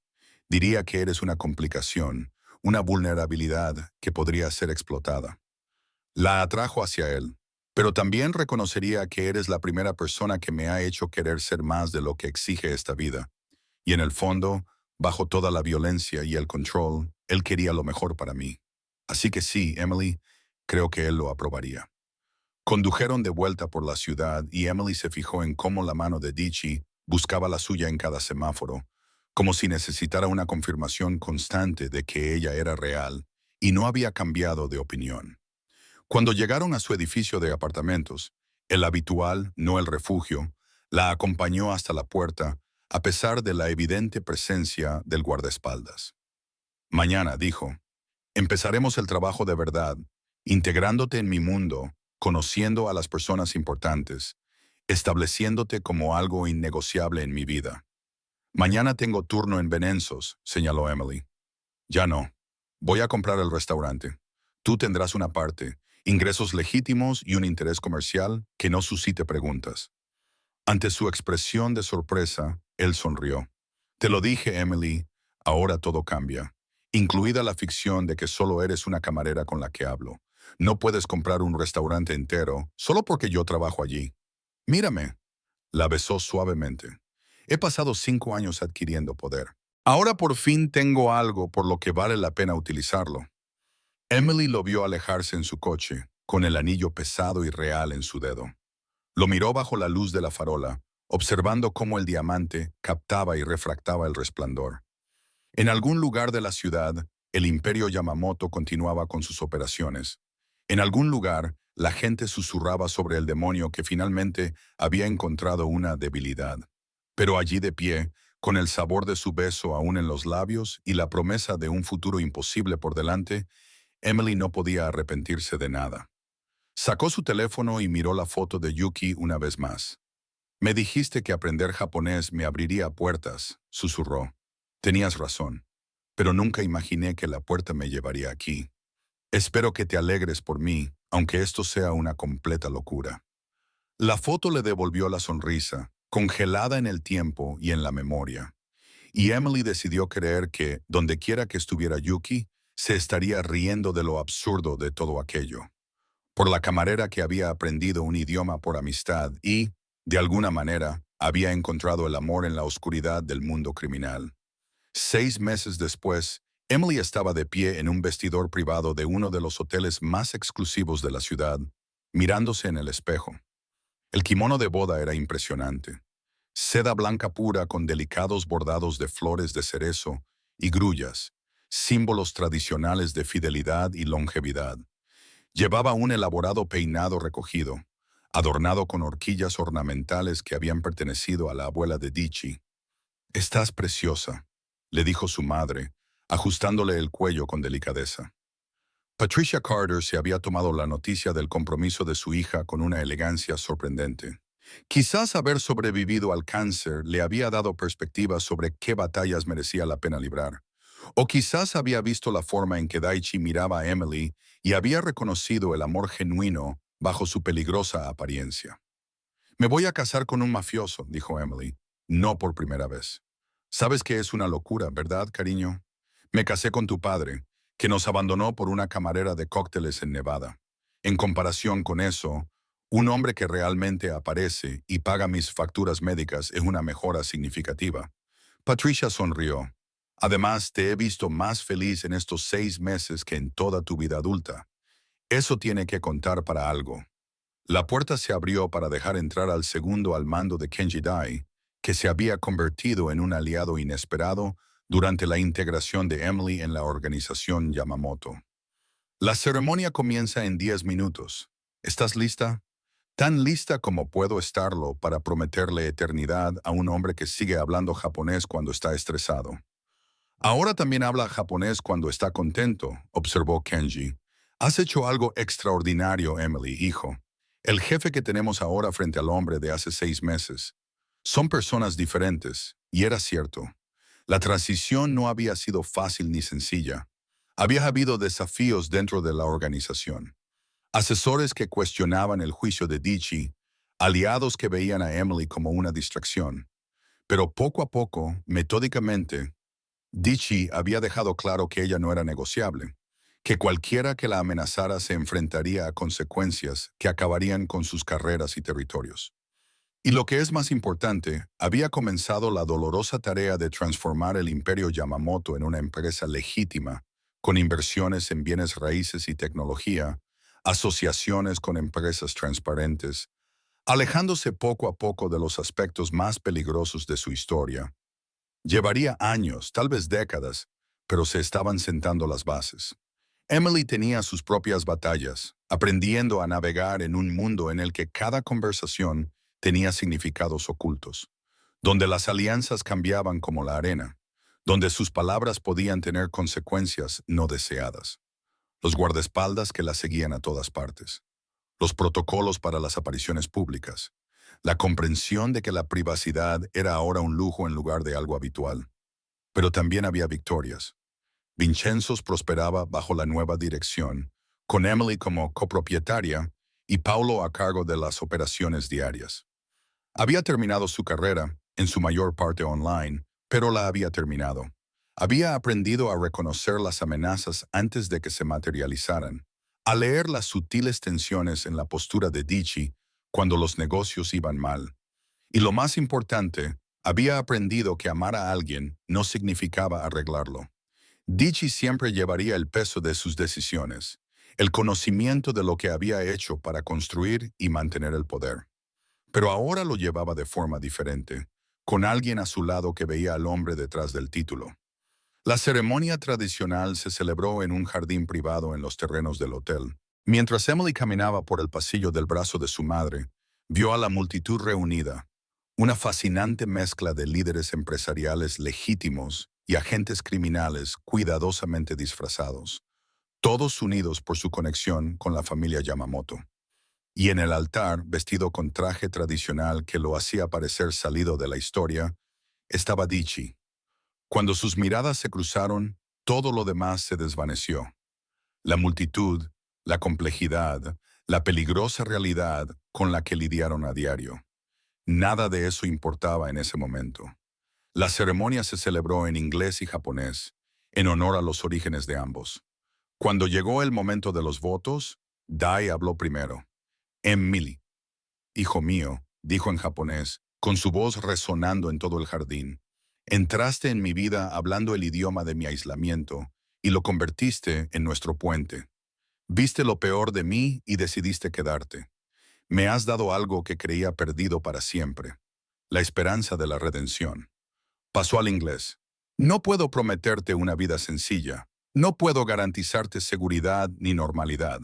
Diría que eres una complicación, una vulnerabilidad que podría ser explotada. La atrajo hacia él, pero también reconocería que eres la primera persona que me ha hecho querer ser más de lo que exige esta vida. Y en el fondo, bajo toda la violencia y el control, él quería lo mejor para mí. Así que sí, Emily, creo que él lo aprobaría. Condujeron de vuelta por la ciudad y Emily se fijó en cómo la mano de Dichi buscaba la suya en cada semáforo, como si necesitara una confirmación constante de que ella era real y no había cambiado de opinión. Cuando llegaron a su edificio de apartamentos, el habitual, no el refugio, la acompañó hasta la puerta, a pesar de la evidente presencia del guardaespaldas. Mañana, dijo, empezaremos el trabajo de verdad, integrándote en mi mundo, conociendo a las personas importantes, estableciéndote como algo innegociable en mi vida. Mañana tengo turno en Venenzos, señaló Emily. Ya no. Voy a comprar el restaurante. Tú tendrás una parte, ingresos legítimos y un interés comercial que no suscite preguntas. Ante su expresión de sorpresa, él sonrió. Te lo dije, Emily, ahora todo cambia, incluida la ficción de que solo eres una camarera con la que hablo. No puedes comprar un restaurante entero solo porque yo trabajo allí. Mírame. La besó suavemente. He pasado 5 años adquiriendo poder. Ahora por fin tengo algo por lo que vale la pena utilizarlo. Emily lo vio alejarse en su coche, con el anillo pesado y real en su dedo. Lo miró bajo la luz de la farola, observando cómo el diamante captaba y refractaba el resplandor. En algún lugar de la ciudad, el imperio Yamamoto continuaba con sus operaciones. En algún lugar, la gente susurraba sobre el demonio que finalmente había encontrado una debilidad. Pero allí de pie, con el sabor de su beso aún en los labios y la promesa de un futuro imposible por delante, Emily no podía arrepentirse de nada. Sacó su teléfono y miró la foto de Yuki una vez más. Me dijiste que aprender japonés me abriría puertas, susurró. Tenías razón, pero nunca imaginé que la puerta me llevaría aquí. Espero que te alegres por mí, aunque esto sea una completa locura. La foto le devolvió la sonrisa, congelada en el tiempo y en la memoria. Y Emily decidió creer que, donde quiera que estuviera Yuki, se estaría riendo de lo absurdo de todo aquello. Por la camarera que había aprendido un idioma por amistad y, de alguna manera, había encontrado el amor en la oscuridad del mundo criminal. 6 meses después, Emily estaba de pie en un vestidor privado de uno de los hoteles más exclusivos de la ciudad, mirándose en el espejo. El kimono de boda era impresionante. Seda blanca pura con delicados bordados de flores de cerezo y grullas, símbolos tradicionales de fidelidad y longevidad. Llevaba un elaborado peinado recogido, adornado con horquillas ornamentales que habían pertenecido a la abuela de Dichi. «Estás preciosa», le dijo su madre, ajustándole el cuello con delicadeza. Patricia Carter se había tomado la noticia del compromiso de su hija con una elegancia sorprendente. Quizás haber sobrevivido al cáncer le había dado perspectiva sobre qué batallas merecía la pena librar. O quizás había visto la forma en que Daichi miraba a Emily y había reconocido el amor genuino bajo su peligrosa apariencia. «Me voy a casar con un mafioso», dijo Emily, no por primera vez. «Sabes que es una locura, ¿verdad, cariño? Me casé con tu padre, que nos abandonó por una camarera de cócteles en Nevada. En comparación con eso, un hombre que realmente aparece y paga mis facturas médicas es una mejora significativa». Patricia sonrió. «Además, te he visto más feliz en estos 6 meses que en toda tu vida adulta. Eso tiene que contar para algo». La puerta se abrió para dejar entrar al segundo al mando de Kenji Dai, que se había convertido en un aliado inesperado durante la integración de Emily en la organización Yamamoto. «La ceremonia comienza en 10 minutos. ¿Estás lista?» «Tan lista como puedo estarlo para prometerle eternidad a un hombre que sigue hablando japonés cuando está estresado». «Ahora también habla japonés cuando está contento», observó Kenji. «Has hecho algo extraordinario, Emily, hijo. El jefe que tenemos ahora frente al hombre de hace 6 meses. Son personas diferentes, y era cierto. La transición no había sido fácil ni sencilla. Había habido desafíos dentro de la organización. Asesores que cuestionaban el juicio de Dichi, aliados que veían a Emily como una distracción. Pero poco a poco, metódicamente, Dichi había dejado claro que ella no era negociable, que cualquiera que la amenazara se enfrentaría a consecuencias que acabarían con sus carreras y territorios. Y lo que es más importante, había comenzado la dolorosa tarea de transformar el imperio Yamamoto en una empresa legítima, con inversiones en bienes raíces y tecnología, asociaciones con empresas transparentes, alejándose poco a poco de los aspectos más peligrosos de su historia. Llevaría años, tal vez décadas, pero se estaban sentando las bases. Emily tenía sus propias batallas, aprendiendo a navegar en un mundo en el que cada conversación tenía significados ocultos, donde las alianzas cambiaban como la arena, donde sus palabras podían tener consecuencias no deseadas, los guardaespaldas que la seguían a todas partes, los protocolos para las apariciones públicas, la comprensión de que la privacidad era ahora un lujo en lugar de algo habitual. Pero también había victorias. Vincenzo's prosperaba bajo la nueva dirección, con Emily como copropietaria y Paulo a cargo de las operaciones diarias. Había terminado su carrera, en su mayor parte online, pero la había terminado. Había aprendido a reconocer las amenazas antes de que se materializaran, a leer las sutiles tensiones en la postura de Dichi cuando los negocios iban mal. Y lo más importante, había aprendido que amar a alguien no significaba arreglarlo. Dichi siempre llevaría el peso de sus decisiones, el conocimiento de lo que había hecho para construir y mantener el poder. Pero ahora lo llevaba de forma diferente, con alguien a su lado que veía al hombre detrás del título. La ceremonia tradicional se celebró en un jardín privado en los terrenos del hotel. Mientras Emily caminaba por el pasillo del brazo de su madre, vio a la multitud reunida, una fascinante mezcla de líderes empresariales legítimos y agentes criminales cuidadosamente disfrazados, todos unidos por su conexión con la familia Yamamoto. Y en el altar, vestido con traje tradicional que lo hacía parecer salido de la historia, estaba Dichi. Cuando sus miradas se cruzaron, todo lo demás se desvaneció. La multitud, la complejidad, la peligrosa realidad con la que lidiaron a diario. Nada de eso importaba en ese momento. La ceremonia se celebró en inglés y japonés, en honor a los orígenes de ambos. Cuando llegó el momento de los votos, Dai habló primero. Emily, hijo mío, dijo en japonés, con su voz resonando en todo el jardín. Entraste en mi vida hablando el idioma de mi aislamiento y lo convertiste en nuestro puente. Viste lo peor de mí y decidiste quedarte. Me has dado algo que creía perdido para siempre, la esperanza de la redención. Pasó al inglés. No puedo prometerte una vida sencilla. No puedo garantizarte seguridad ni normalidad.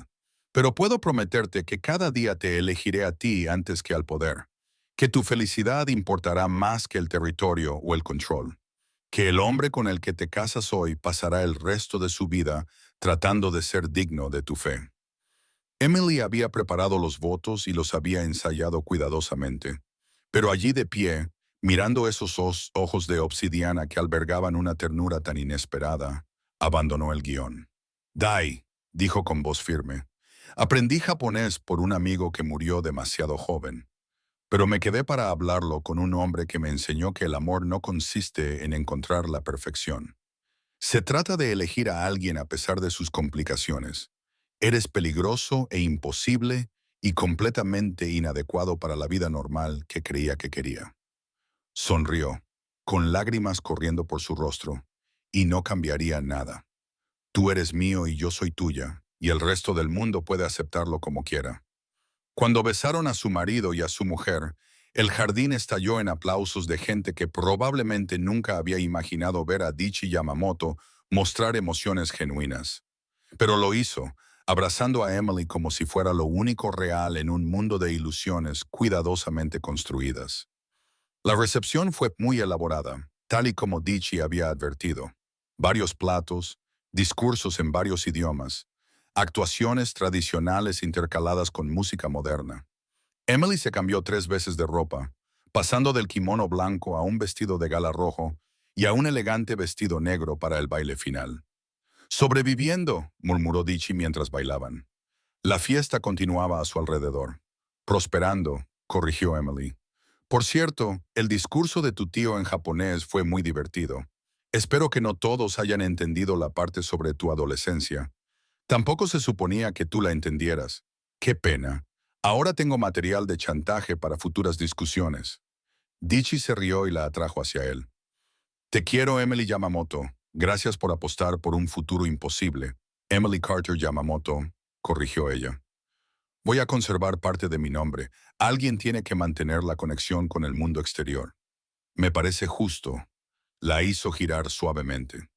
Pero puedo prometerte que cada día te elegiré a ti antes que al poder. Que tu felicidad importará más que el territorio o el control. Que el hombre con el que te casas hoy pasará el resto de su vida tratando de ser digno de tu fe. Emily había preparado los votos y los había ensayado cuidadosamente. Pero allí de pie, mirando esos ojos de obsidiana que albergaban una ternura tan inesperada, abandonó el guión. Dai, dijo con voz firme, aprendí japonés por un amigo que murió demasiado joven, pero me quedé para hablarlo con un hombre que me enseñó que el amor no consiste en encontrar la perfección. Se trata de elegir a alguien a pesar de sus complicaciones. Eres peligroso e imposible y completamente inadecuado para la vida normal que creía que quería. Sonrió, con lágrimas corriendo por su rostro, y no cambiaría nada. Tú eres mío y yo soy tuya, y el resto del mundo puede aceptarlo como quiera. Cuando besaron a su marido y a su mujer, el jardín estalló en aplausos de gente que probablemente nunca había imaginado ver a Dichi Yamamoto mostrar emociones genuinas. Pero lo hizo, abrazando a Emily como si fuera lo único real en un mundo de ilusiones cuidadosamente construidas. La recepción fue muy elaborada, tal y como Dichi había advertido. Varios platos, discursos en varios idiomas, actuaciones tradicionales intercaladas con música moderna. Emily se cambió 3 veces de ropa, pasando del kimono blanco a un vestido de gala rojo y a un elegante vestido negro para el baile final. Sobreviviendo, murmuró Dichi mientras bailaban. La fiesta continuaba a su alrededor. Prosperando, corrigió Emily. Por cierto, el discurso de tu tío en japonés fue muy divertido. Espero que no todos hayan entendido la parte sobre tu adolescencia. Tampoco se suponía que tú la entendieras. Qué pena. Ahora tengo material de chantaje para futuras discusiones. Dichi se rió y la atrajo hacia él. Te quiero, Emily Yamamoto. Gracias por apostar por un futuro imposible. Emily Carter Yamamoto, corrigió ella. Voy a conservar parte de mi nombre. Alguien tiene que mantener la conexión con el mundo exterior. Me parece justo. La hizo girar suavemente.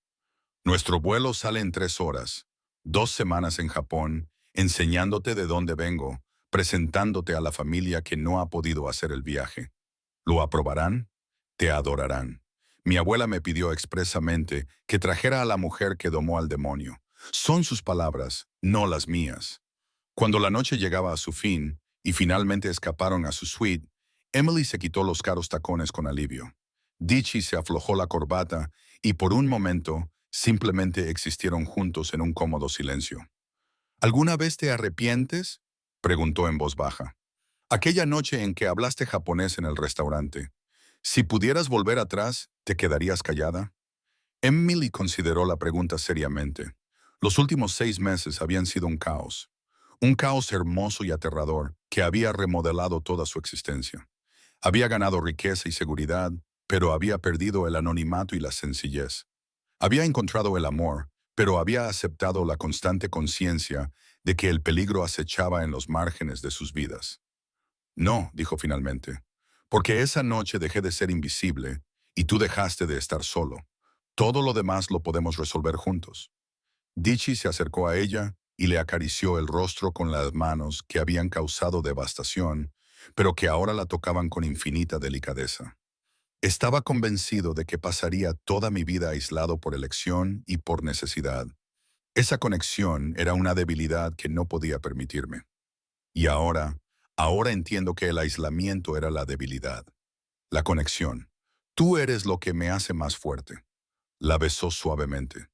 Nuestro vuelo sale en 3 horas. 2 semanas en Japón, enseñándote de dónde vengo, presentándote a la familia que no ha podido hacer el viaje. ¿Lo aprobarán? Te adorarán. Mi abuela me pidió expresamente que trajera a la mujer que domó al demonio. Son sus palabras, no las mías. Cuando la noche llegaba a su fin y finalmente escaparon a su suite, Emily se quitó los caros tacones con alivio. Dichi se aflojó la corbata y por un momento simplemente existieron juntos en un cómodo silencio. ¿Alguna vez te arrepientes?, preguntó en voz baja. Aquella noche en que hablaste japonés en el restaurante. Si pudieras volver atrás, ¿te quedarías callada? Emily consideró la pregunta seriamente. Los últimos 6 meses habían sido un caos. Un caos hermoso y aterrador que había remodelado toda su existencia. Había ganado riqueza y seguridad, pero había perdido el anonimato y la sencillez. Había encontrado el amor, pero había aceptado la constante conciencia de que el peligro acechaba en los márgenes de sus vidas. No, dijo finalmente, porque esa noche dejé de ser invisible y tú dejaste de estar solo. Todo lo demás lo podemos resolver juntos. Dichi se acercó a ella y le acarició el rostro con las manos que habían causado devastación, pero que ahora la tocaban con infinita delicadeza. Estaba convencido de que pasaría toda mi vida aislado por elección y por necesidad. Esa conexión era una debilidad que no podía permitirme. Y ahora entiendo que el aislamiento era la debilidad. La conexión. Tú eres lo que me hace más fuerte. La besó suavemente.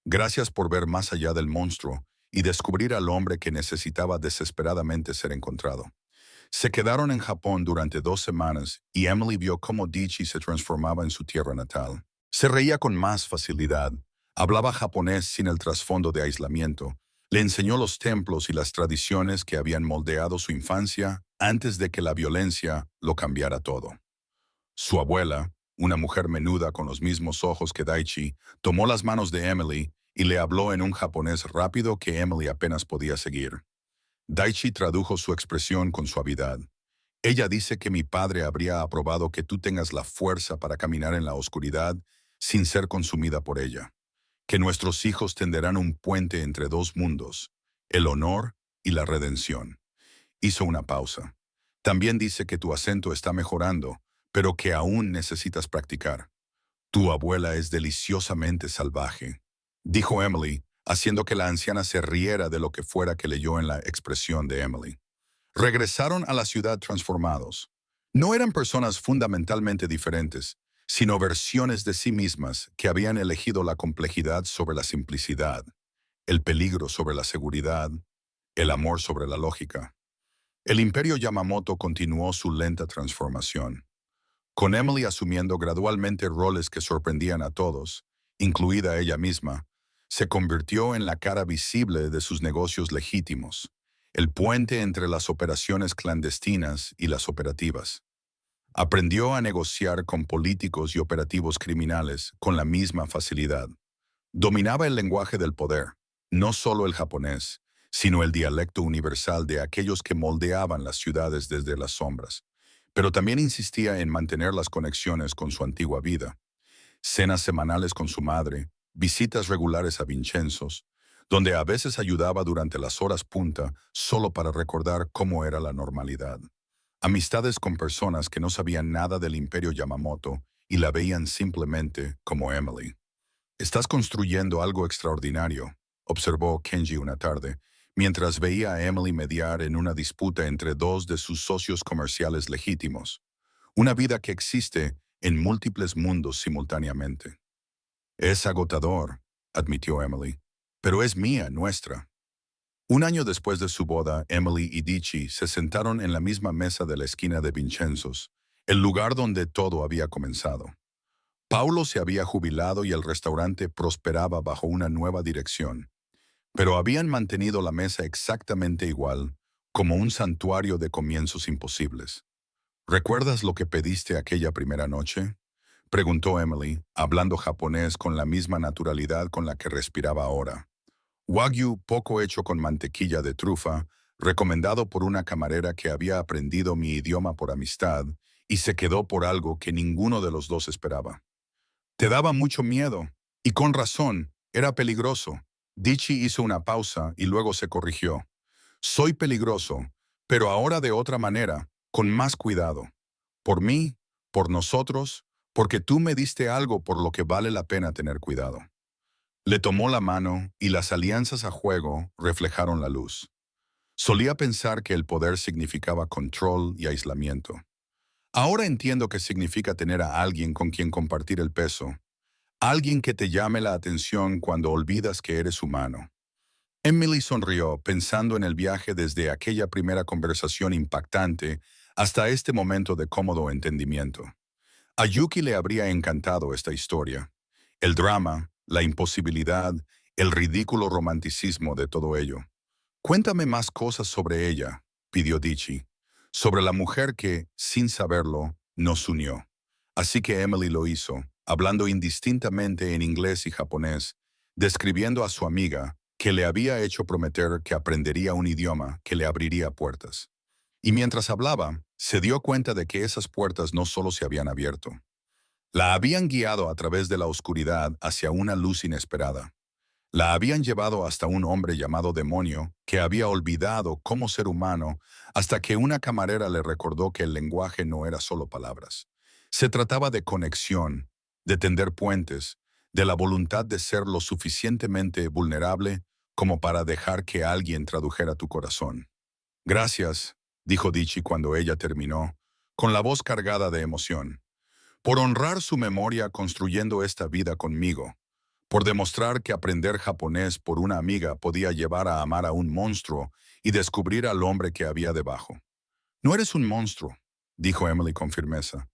Gracias por ver más allá del monstruo y descubrir al hombre que necesitaba desesperadamente ser encontrado. Se quedaron en Japón durante 2 semanas y Emily vio cómo Dichi se transformaba en su tierra natal. Se reía con más facilidad, hablaba japonés sin el trasfondo de aislamiento, le enseñó los templos y las tradiciones que habían moldeado su infancia antes de que la violencia lo cambiara todo. Su abuela, una mujer menuda con los mismos ojos que Daichi, tomó las manos de Emily y le habló en un japonés rápido que Emily apenas podía seguir. Daichi tradujo su expresión con suavidad. Ella dice que mi padre habría aprobado que tú tengas la fuerza para caminar en la oscuridad sin ser consumida por ella. Que nuestros hijos tenderán un puente entre dos mundos, el honor y la redención. Hizo una pausa. También dice que tu acento está mejorando, pero que aún necesitas practicar. Tu abuela es deliciosamente salvaje, dijo Emily, haciendo que la anciana se riera de lo que fuera que leyó en la expresión de Emily. Regresaron a la ciudad transformados. No eran personas fundamentalmente diferentes, sino versiones de sí mismas que habían elegido la complejidad sobre la simplicidad, el peligro sobre la seguridad, el amor sobre la lógica. El imperio Yamamoto continuó su lenta transformación, con Emily asumiendo gradualmente roles que sorprendían a todos, incluida ella misma. Se convirtió en la cara visible de sus negocios legítimos, el puente entre las operaciones clandestinas y las operativas. Aprendió a negociar con políticos y operativos criminales con la misma facilidad. Dominaba el lenguaje del poder, no solo el japonés, sino el dialecto universal de aquellos que moldeaban las ciudades desde las sombras. Pero también insistía en mantener las conexiones con su antigua vida. Cenas semanales con su madre, visitas regulares a Vincenzo's, donde a veces ayudaba durante las horas punta solo para recordar cómo era la normalidad. Amistades con personas que no sabían nada del imperio Yamamoto y la veían simplemente como Emily. «Estás construyendo algo extraordinario», observó Kenji una tarde, mientras veía a Emily mediar en una disputa entre dos de sus socios comerciales legítimos. Una vida que existe en múltiples mundos simultáneamente. «Es agotador», admitió Emily, «pero es mía, nuestra». Un año después de su boda, Emily y Dichi se sentaron en la misma mesa de la esquina de Vincenzo's, el lugar donde todo había comenzado. Paulo se había jubilado y el restaurante prosperaba bajo una nueva dirección, pero habían mantenido la mesa exactamente igual, como un santuario de comienzos imposibles. «¿Recuerdas lo que pediste aquella primera noche?», preguntó Emily, hablando japonés con la misma naturalidad con la que respiraba ahora. Wagyu poco hecho con mantequilla de trufa, recomendado por una camarera que había aprendido mi idioma por amistad y se quedó por algo que ninguno de los dos esperaba. «Te daba mucho miedo, y con razón, era peligroso». Dichi hizo una pausa y luego se corrigió. «Soy peligroso, pero ahora de otra manera, con más cuidado. Por mí, por nosotros, porque tú me diste algo por lo que vale la pena tener cuidado». Le tomó la mano y las alianzas a juego reflejaron la luz. Solía pensar que el poder significaba control y aislamiento. Ahora entiendo que significa tener a alguien con quien compartir el peso, alguien que te llame la atención cuando olvidas que eres humano. Emily sonrió pensando en el viaje desde aquella primera conversación impactante hasta este momento de cómodo entendimiento. A Yuki le habría encantado esta historia. El drama, la imposibilidad, el ridículo romanticismo de todo ello. «Cuéntame más cosas sobre ella», pidió Dichi, sobre la mujer que, sin saberlo, nos unió. Así que Emily lo hizo, hablando indistintamente en inglés y japonés, describiendo a su amiga que le había hecho prometer que aprendería un idioma que le abriría puertas. Y mientras hablaba, se dio cuenta de que esas puertas no solo se habían abierto. La habían guiado a través de la oscuridad hacia una luz inesperada. La habían llevado hasta un hombre llamado Demonio, que había olvidado cómo ser humano hasta que una camarera le recordó que el lenguaje no era solo palabras. Se trataba de conexión, de tender puentes, de la voluntad de ser lo suficientemente vulnerable como para dejar que alguien tradujera tu corazón. «Gracias», dijo Dichi cuando ella terminó, con la voz cargada de emoción, «por honrar su memoria construyendo esta vida conmigo, por demostrar que aprender japonés por una amiga podía llevar a amar a un monstruo y descubrir al hombre que había debajo. No eres un monstruo, dijo Emily con firmeza.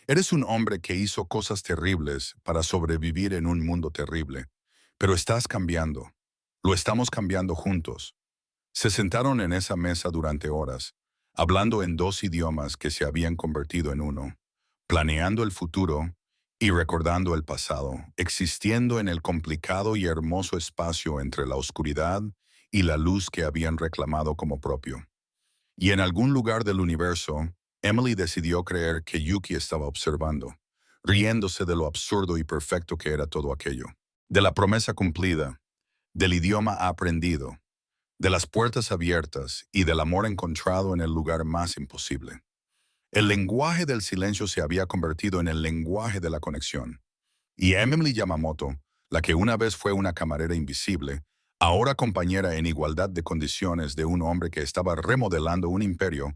Eres un hombre que hizo cosas terribles para sobrevivir en un mundo terrible. Pero estás cambiando. Lo estamos cambiando juntos. Se sentaron en esa mesa durante horas, hablando en dos idiomas que se habían convertido en uno, planeando el futuro y recordando el pasado, existiendo en el complicado y hermoso espacio entre la oscuridad y la luz que habían reclamado como propio. Y en algún lugar del universo, Emily decidió creer que Yuki estaba observando, riéndose de lo absurdo y perfecto que era todo aquello, de la promesa cumplida, del idioma aprendido, de las puertas abiertas y del amor encontrado en el lugar más imposible. El lenguaje del silencio se había convertido en el lenguaje de la conexión. Y Emily Yamamoto, la que una vez fue una camarera invisible, ahora compañera en igualdad de condiciones de un hombre que estaba remodelando un imperio,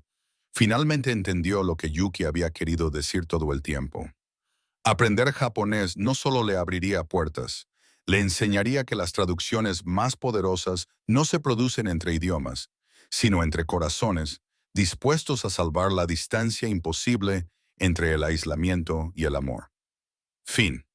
finalmente entendió lo que Yuki había querido decir todo el tiempo. Aprender japonés no solo le abriría puertas, le enseñaría que las traducciones más poderosas no se producen entre idiomas, sino entre corazones dispuestos a salvar la distancia imposible entre el aislamiento y el amor. Fin.